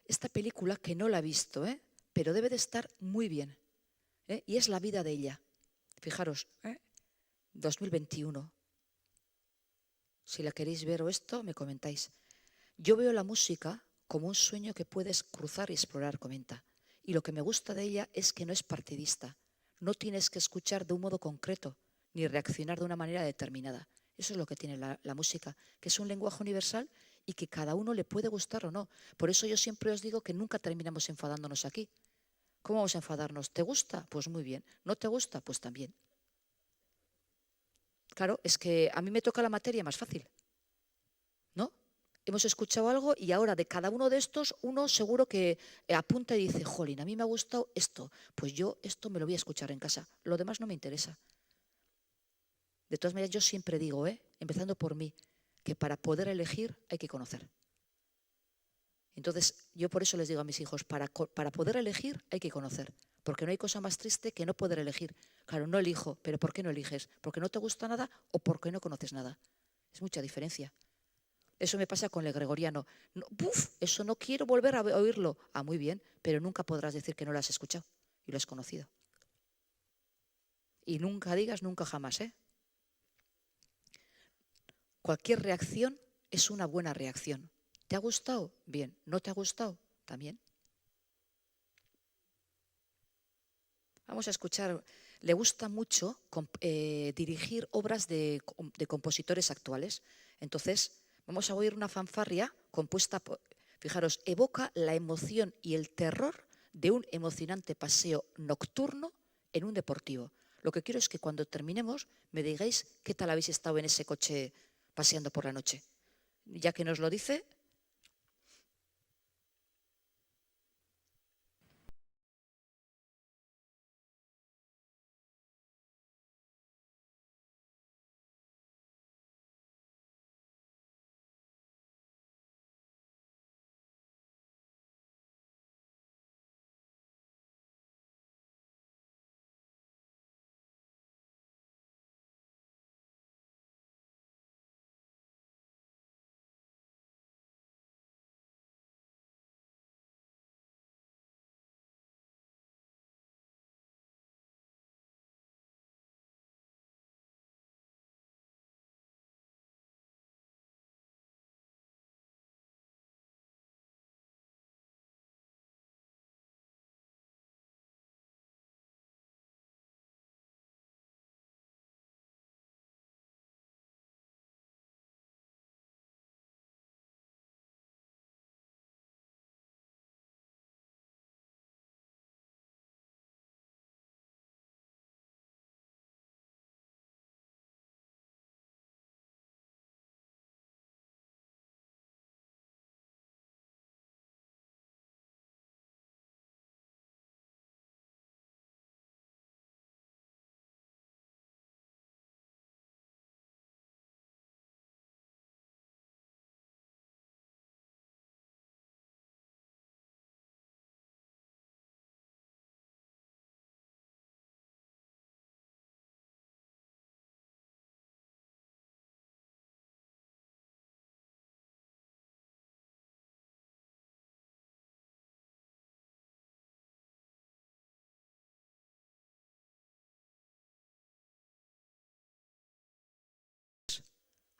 Esta película, que no la he visto, pero debe de estar muy bien. Y es la vida de ella. Fijaros, 2021. Si la queréis ver o esto, me comentáis. Yo veo la música como un sueño que puedes cruzar y explorar, comenta. Y lo que me gusta de ella es que no es partidista. No tienes que escuchar de un modo concreto, ni reaccionar de una manera determinada. Eso es lo que tiene la música, que es un lenguaje universal y que cada uno le puede gustar o no. Por eso yo siempre os digo que nunca terminamos enfadándonos aquí. ¿Cómo vamos a enfadarnos? ¿Te gusta? Pues muy bien. ¿No te gusta? Pues también. Claro, es que a mí me toca la materia más fácil, ¿no? Hemos escuchado algo y ahora de cada uno de estos, uno seguro que apunta y dice, jolín, a mí me ha gustado esto, pues yo esto me lo voy a escuchar en casa, lo demás no me interesa. De todas maneras, yo siempre digo, empezando por mí, que para poder elegir hay que conocer. Entonces, yo por eso les digo a mis hijos, para poder elegir hay que conocer, porque no hay cosa más triste que no poder elegir. Claro, no elijo, pero ¿por qué no eliges? ¿Porque no te gusta nada o porque no conoces nada? Es mucha diferencia. Eso me pasa con el gregoriano. No, eso no quiero volver a oírlo. Ah, muy bien, pero nunca podrás decir que no lo has escuchado y lo has conocido. Y nunca digas nunca jamás, Cualquier reacción es una buena reacción. ¿Te ha gustado? Bien. ¿No te ha gustado? También. Vamos a escuchar. Le gusta mucho dirigir obras de compositores actuales. Entonces, vamos a oír una fanfarria compuesta por, fijaros, evoca la emoción y el terror de un emocionante paseo nocturno en un deportivo. Lo que quiero es que cuando terminemos me digáis qué tal habéis estado en ese coche paseando por la noche. Ya que nos lo dice,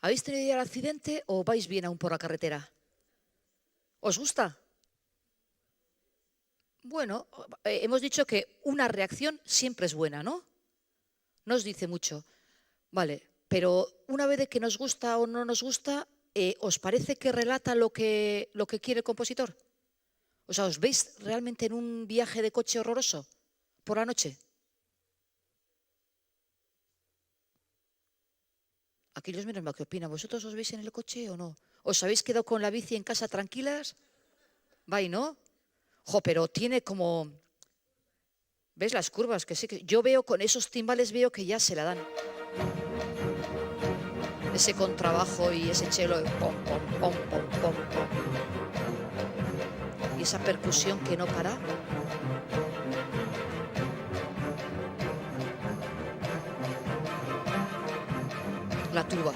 ¿Habéis tenido ya el accidente o vais bien aún por la carretera? ¿Os gusta? Bueno, hemos dicho que una reacción siempre es buena, ¿no? No os dice mucho. Vale, pero una vez de que nos gusta o no nos gusta, ¿os parece que relata lo que quiere el compositor? O sea, ¿os veis realmente en un viaje de coche horroroso por la noche? Aquí los miren, ¿qué opinan? ¿Vosotros os veis en el coche o no? ¿Os habéis quedado con la bici en casa tranquilas? ¿Vai, no? Jo, pero tiene como... ¿Ves las curvas? Que sí, que yo veo con esos timbales, veo que ya se la dan. Ese contrabajo y ese cello de pom, pom, pom, pom, pom, pom. Y esa percusión que no para. La tuba.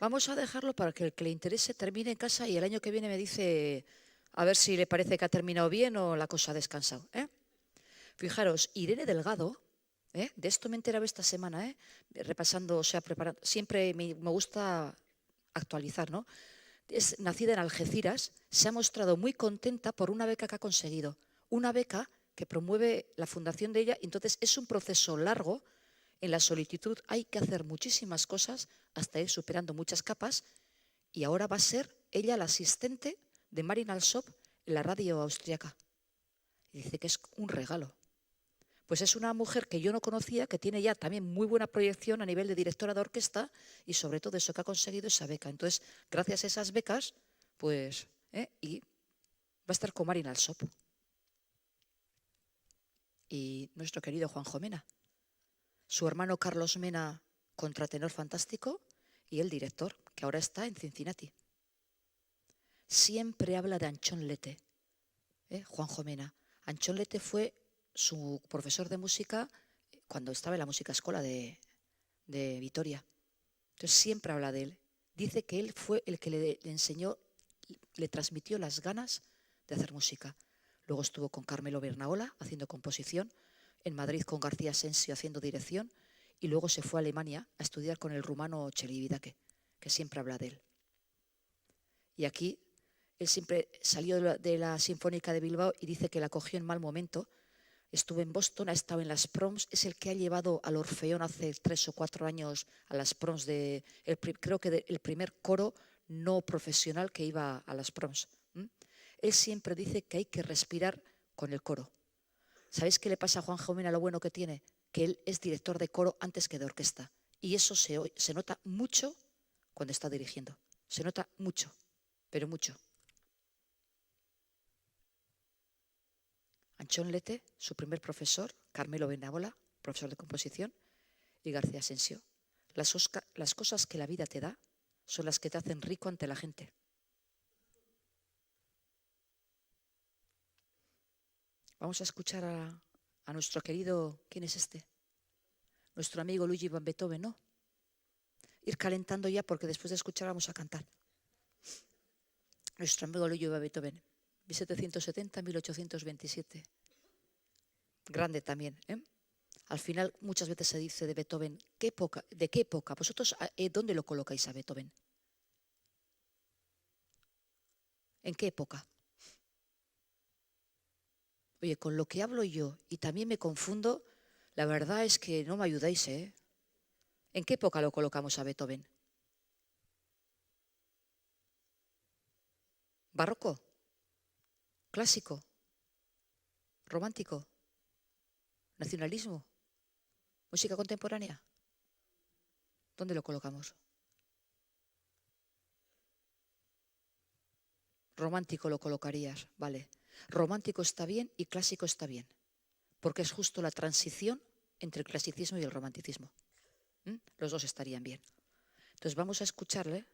Vamos a dejarlo para que el que le interese termine en casa y el año que viene me dice a ver si le parece que ha terminado bien o la cosa ha descansado. Fijaros, Irene Delgado, de esto me he enterado esta semana, repasando, o sea, preparando, siempre me gusta actualizar, ¿no? Es nacida en Algeciras, se ha mostrado muy contenta por una beca que ha conseguido, una beca que promueve la fundación de ella, entonces es un proceso largo. En la solicitud hay que hacer muchísimas cosas hasta ir superando muchas capas y ahora va a ser ella la asistente de Marin Alsop en la radio austríaca. Y dice que es un regalo. Pues es una mujer que yo no conocía, que tiene ya también muy buena proyección a nivel de directora de orquesta y sobre todo eso que ha conseguido esa beca. Entonces, gracias a esas becas, pues, y va a estar con Marin Alsop. Y nuestro querido Juanjo Mena. Su hermano Carlos Mena, contratenor fantástico, y el director, que ahora está en Cincinnati. Siempre habla de Anchón Lete, Juanjo Mena. Anchón Lete fue su profesor de música cuando estaba en la música escuela de Vitoria. Entonces siempre habla de él. Dice que él fue el que le enseñó, le transmitió las ganas de hacer música. Luego estuvo con Carmelo Bernaola haciendo composición, en Madrid con García Asensio haciendo dirección y luego se fue a Alemania a estudiar con el rumano Celibidache, que siempre habla de él. Y aquí él siempre salió de la Sinfónica de Bilbao y dice que la cogió en mal momento. Estuvo en Boston, ha estado en las proms, es el que ha llevado al Orfeón hace 3 o 4 años a las proms creo que el primer coro no profesional que iba a las proms. Él siempre dice que hay que respirar con el coro. ¿Sabéis qué le pasa a Juanjo Mena, lo bueno que tiene? Que él es director de coro antes que de orquesta. Y eso se nota mucho cuando está dirigiendo. Se nota mucho, pero mucho. Anchón Lete, su primer profesor, Carmelo Bernaola, profesor de composición, y García Asensio. Las cosas que la vida te da son las que te hacen rico ante la gente. Vamos a escuchar a nuestro querido, ¿quién es este? Nuestro amigo Luigi van Beethoven, ¿no? Ir calentando ya porque después de escuchar vamos a cantar. Nuestro amigo Luigi van Beethoven, 1770-1827. Grande también, Al final muchas veces se dice de Beethoven, ¿de qué época? ¿Vosotros dónde lo colocáis a Beethoven? ¿En qué época? Oye, con lo que hablo yo y también me confundo, la verdad es que no me ayudáis, ¿En qué época lo colocamos a Beethoven? ¿Barroco? ¿Clásico? ¿Romántico? ¿Nacionalismo? ¿Música contemporánea? ¿Dónde lo colocamos? Romántico lo colocarías, vale. Romántico está bien y clásico está bien, porque es justo la transición entre el clasicismo y el romanticismo. Los dos estarían bien. Entonces vamos a escucharle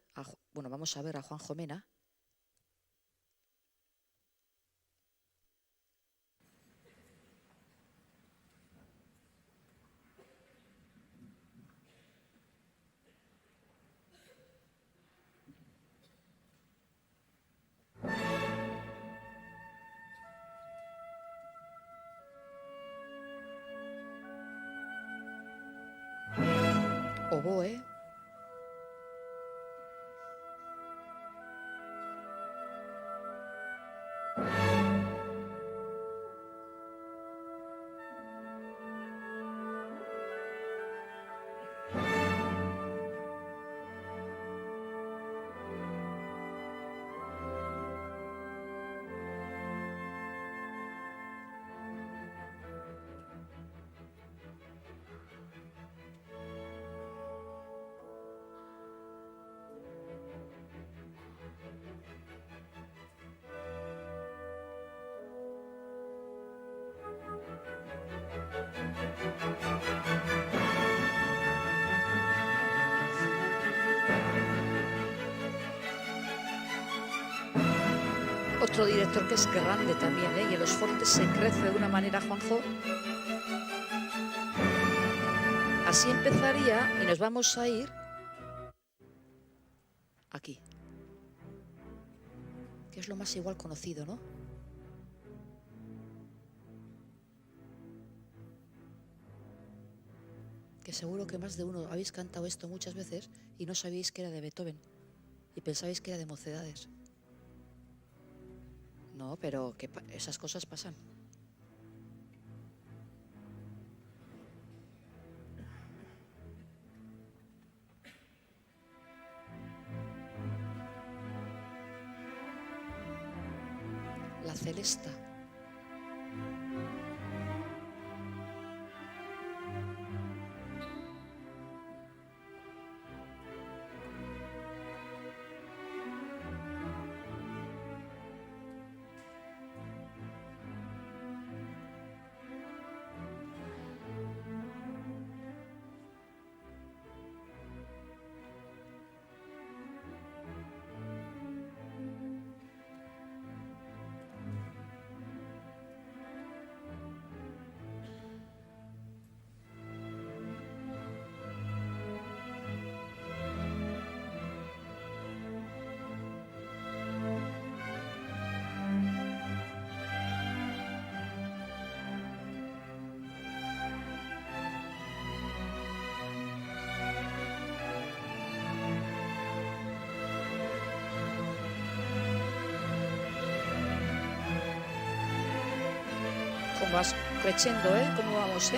bueno, vamos a ver a Juanjo Mena. Oboe. Otro director que es grande también, y en los fortes se crece de una manera, Juanjo. Así empezaría y nos vamos a ir aquí, que es lo más igual conocido, ¿no? Que seguro que más de uno habéis cantado esto muchas veces y no sabíais que era de Beethoven y pensabais que era de Mocedades. No, pero que esas cosas pasan. La celesta. ¿Cómo vas creciendo, ¿Cómo vamos,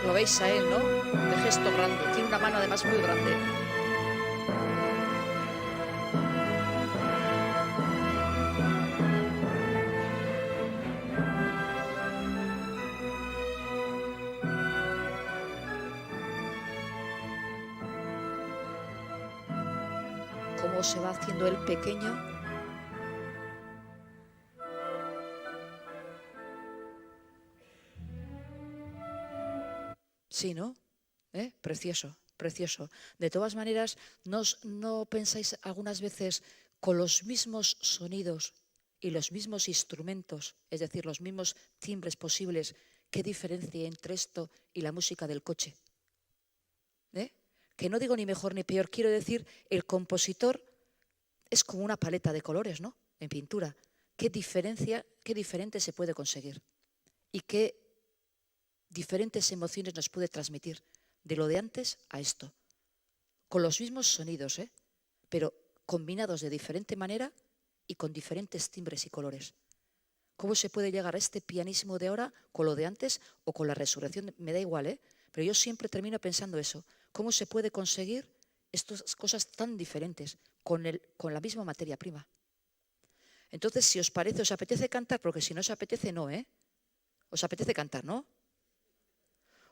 Lo veis a él, ¿no? De gesto grande. Tiene una mano además muy grande. Cómo se va haciendo el pequeño. Sí, ¿no? Precioso, precioso. De todas maneras, ¿no pensáis algunas veces con los mismos sonidos y los mismos instrumentos, es decir, los mismos timbres posibles, qué diferencia entre esto y la música del coche? Que no digo ni mejor ni peor, quiero decir, el compositor es como una paleta de colores, ¿no? En pintura. ¿Qué diferente se puede conseguir? Y qué diferentes emociones nos puede transmitir de lo de antes a esto, con los mismos sonidos, pero combinados de diferente manera y con diferentes timbres y colores. ¿Cómo se puede llegar a este pianísimo de ahora con lo de antes o con la resurrección? Me da igual, pero yo siempre termino pensando eso. ¿Cómo se puede conseguir estas cosas tan diferentes con la misma materia prima? Entonces, si os parece, os apetece cantar, porque si no os apetece, no, ¿eh? Os apetece cantar, ¿no?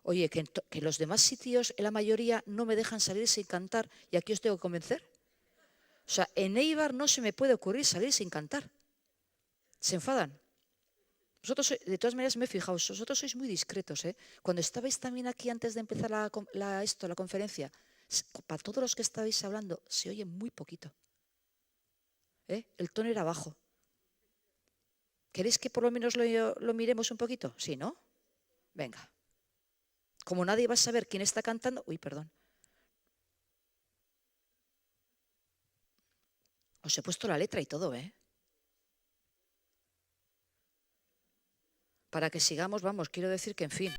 Oye, que los demás sitios, en la mayoría, no me dejan salir sin cantar y aquí os tengo que convencer. O sea, en Eibar no se me puede ocurrir salir sin cantar. Se enfadan. Vosotros, de todas maneras, me he fijado, vosotros sois muy discretos, ¿eh? Cuando estabais también aquí antes de empezar la conferencia, para todos los que estabais hablando, se oye muy poquito. El tono era bajo. ¿Queréis que por lo menos lo miremos un poquito? Sí, ¿no? Venga. Como nadie va a saber quién está cantando... Uy, perdón. Os he puesto la letra y todo, ¿eh? Para que sigamos, vamos, quiero decir que, en fin.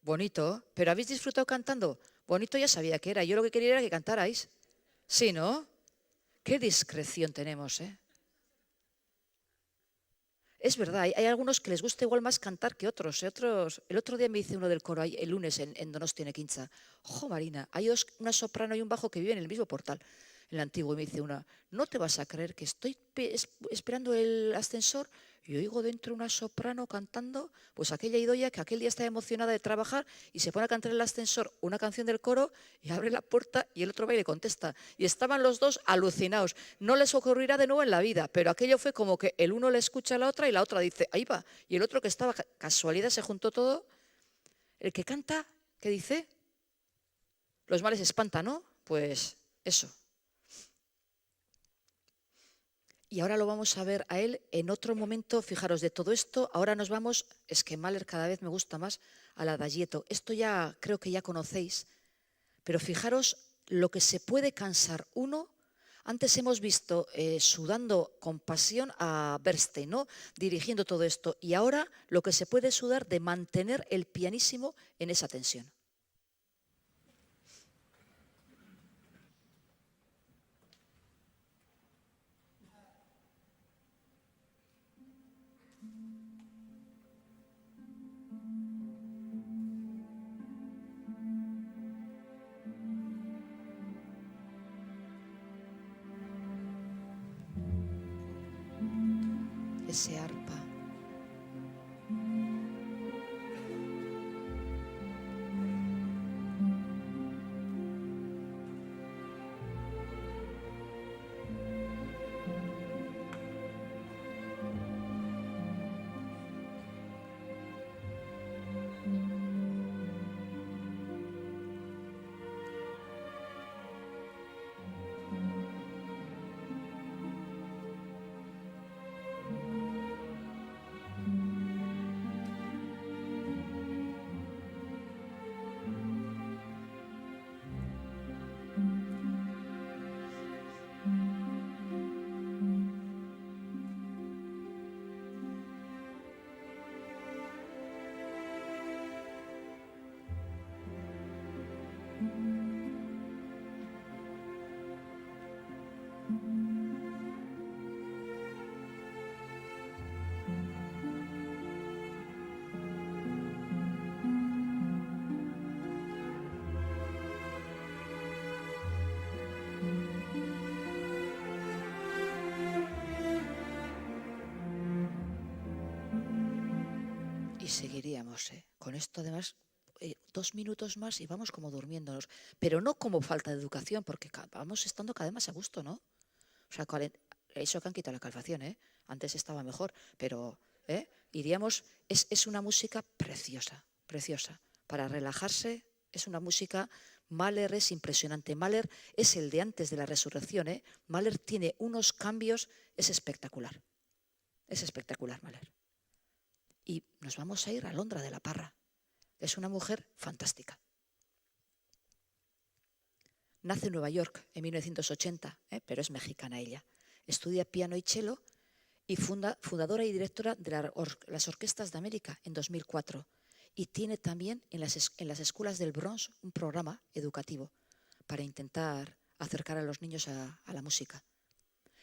Bonito, pero ¿habéis disfrutado cantando? Bonito ya sabía que era. Yo lo que quería era que cantarais. Sí, ¿no? Qué discreción tenemos, ¿eh? Es verdad, hay algunos que les gusta igual más cantar que otros. El otro día me dice uno del coro, el lunes en Donostia, en Equintza. Jo, Marina, hay una soprano y un bajo que viven en el mismo portal, en el antiguo. Y me dice una, no te vas a creer que estoy esperando el ascensor y oigo dentro una soprano cantando, pues aquella Idoia que aquel día está emocionada de trabajar y se pone a cantar en el ascensor una canción del coro y abre la puerta y el otro va y le contesta. Y estaban los dos alucinados. No les ocurrirá de nuevo en la vida, pero aquello fue como que el uno le escucha a la otra y la otra dice, ahí va. Y el otro que estaba, casualidad, se juntó todo. El que canta, ¿qué dice? Los males espantan, ¿no? Pues eso. Y ahora lo vamos a ver a él en otro momento. Fijaros, de todo esto, ahora nos vamos, es que Mahler cada vez me gusta más, al adagietto. Esto ya creo que ya conocéis, pero fijaros lo que se puede cansar uno. Antes hemos visto sudando con pasión a Bernstein, ¿no? Dirigiendo todo esto. Y ahora lo que se puede sudar de mantener el pianissimo en esa tensión. Ese arpa. Y seguiríamos, con esto además 2 minutos más y vamos como durmiéndonos, pero no como falta de educación, porque vamos estando cada vez más a gusto, ¿no? O sea, eso que han quitado la calefacción, antes estaba mejor, pero iríamos, es una música preciosa, preciosa, para relajarse. Es una música, Mahler es impresionante, Mahler es el de antes de la resurrección, Mahler tiene unos cambios, es espectacular Mahler. Y nos vamos a ir a Londra de la Parra. Es una mujer fantástica. Nace en Nueva York en 1980, pero es mexicana ella. Estudia piano y cello y fundadora y directora de las Orquestas de América en 2004. Y tiene también en las escuelas del Bronx un programa educativo para intentar acercar a los niños a la música.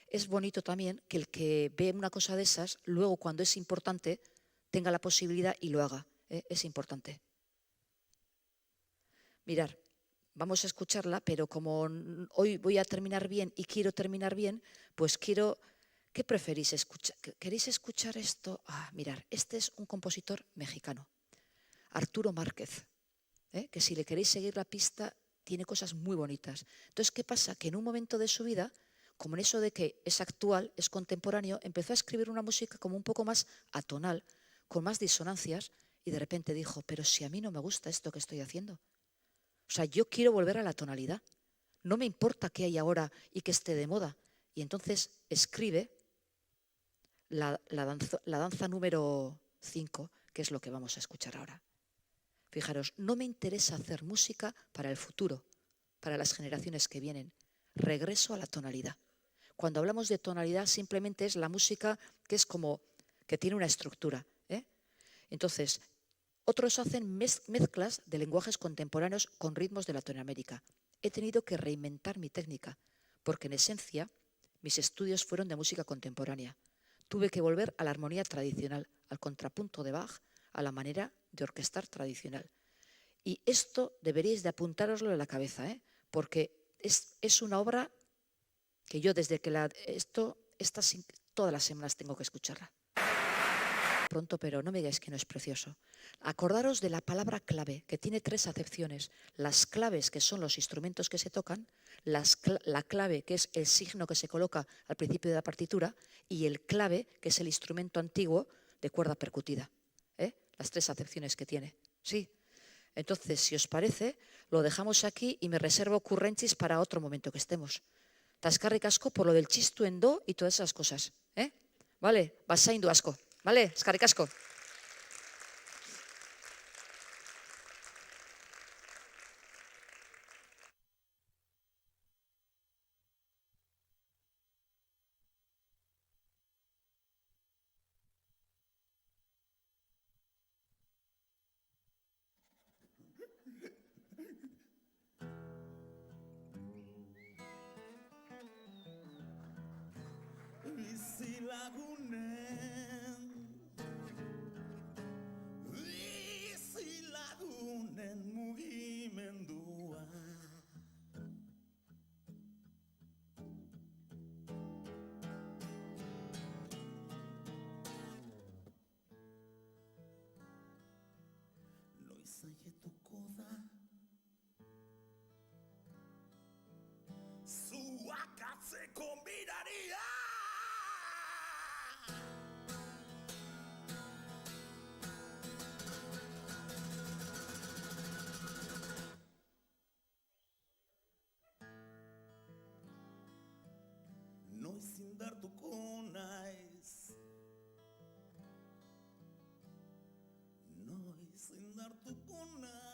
Es bonito también que el que ve una cosa de esas, luego cuando es importante, tenga la posibilidad y lo haga. Es importante. Mirar, vamos a escucharla, pero como hoy voy a terminar bien y quiero terminar bien, pues ¿qué preferís escuchar? ¿Queréis escuchar esto? Mirar, este es un compositor mexicano, Arturo Márquez, que si le queréis seguir la pista, tiene cosas muy bonitas. Entonces, ¿qué pasa? Que en un momento de su vida, como en eso de que es actual, es contemporáneo, empezó a escribir una música como un poco más atonal, con más disonancias, y de repente dijo, pero si a mí no me gusta esto que estoy haciendo. O sea, yo quiero volver a la tonalidad. No me importa qué hay ahora y que esté de moda. Y entonces escribe la danza número 5, que es lo que vamos a escuchar ahora. Fijaros, no me interesa hacer música para el futuro, para las generaciones que vienen. Regreso a la tonalidad. Cuando hablamos de tonalidad, simplemente es la música que es como que tiene una estructura. Entonces, otros hacen mezclas de lenguajes contemporáneos con ritmos de Latinoamérica. He tenido que reinventar mi técnica, porque en esencia mis estudios fueron de música contemporánea. Tuve que volver a la armonía tradicional, al contrapunto de Bach, a la manera de orquestar tradicional. Y esto deberíais de apuntároslo en la cabeza, porque es una obra que yo desde que todas las semanas tengo que escucharla. Pronto, pero no me digáis que no es precioso. Acordaros de la palabra clave, que tiene 3 acepciones. Las claves, que son los instrumentos que se tocan, la clave, que es el signo que se coloca al principio de la partitura, y el clave, que es el instrumento antiguo de cuerda percutida. Las 3 acepciones que tiene. Sí. Entonces, si os parece, lo dejamos aquí y me reservo currenchis para otro momento que estemos. Ta eskarrik asko por lo del chistuendo y todas esas cosas. Vale? Basaindu asko. Vale? Eskarrik asko. Bizilagunen mugimendua. Noiz aietuko da zuak atzeko miraria. Noiz indartuko naiz. Noiz indartuko naiz.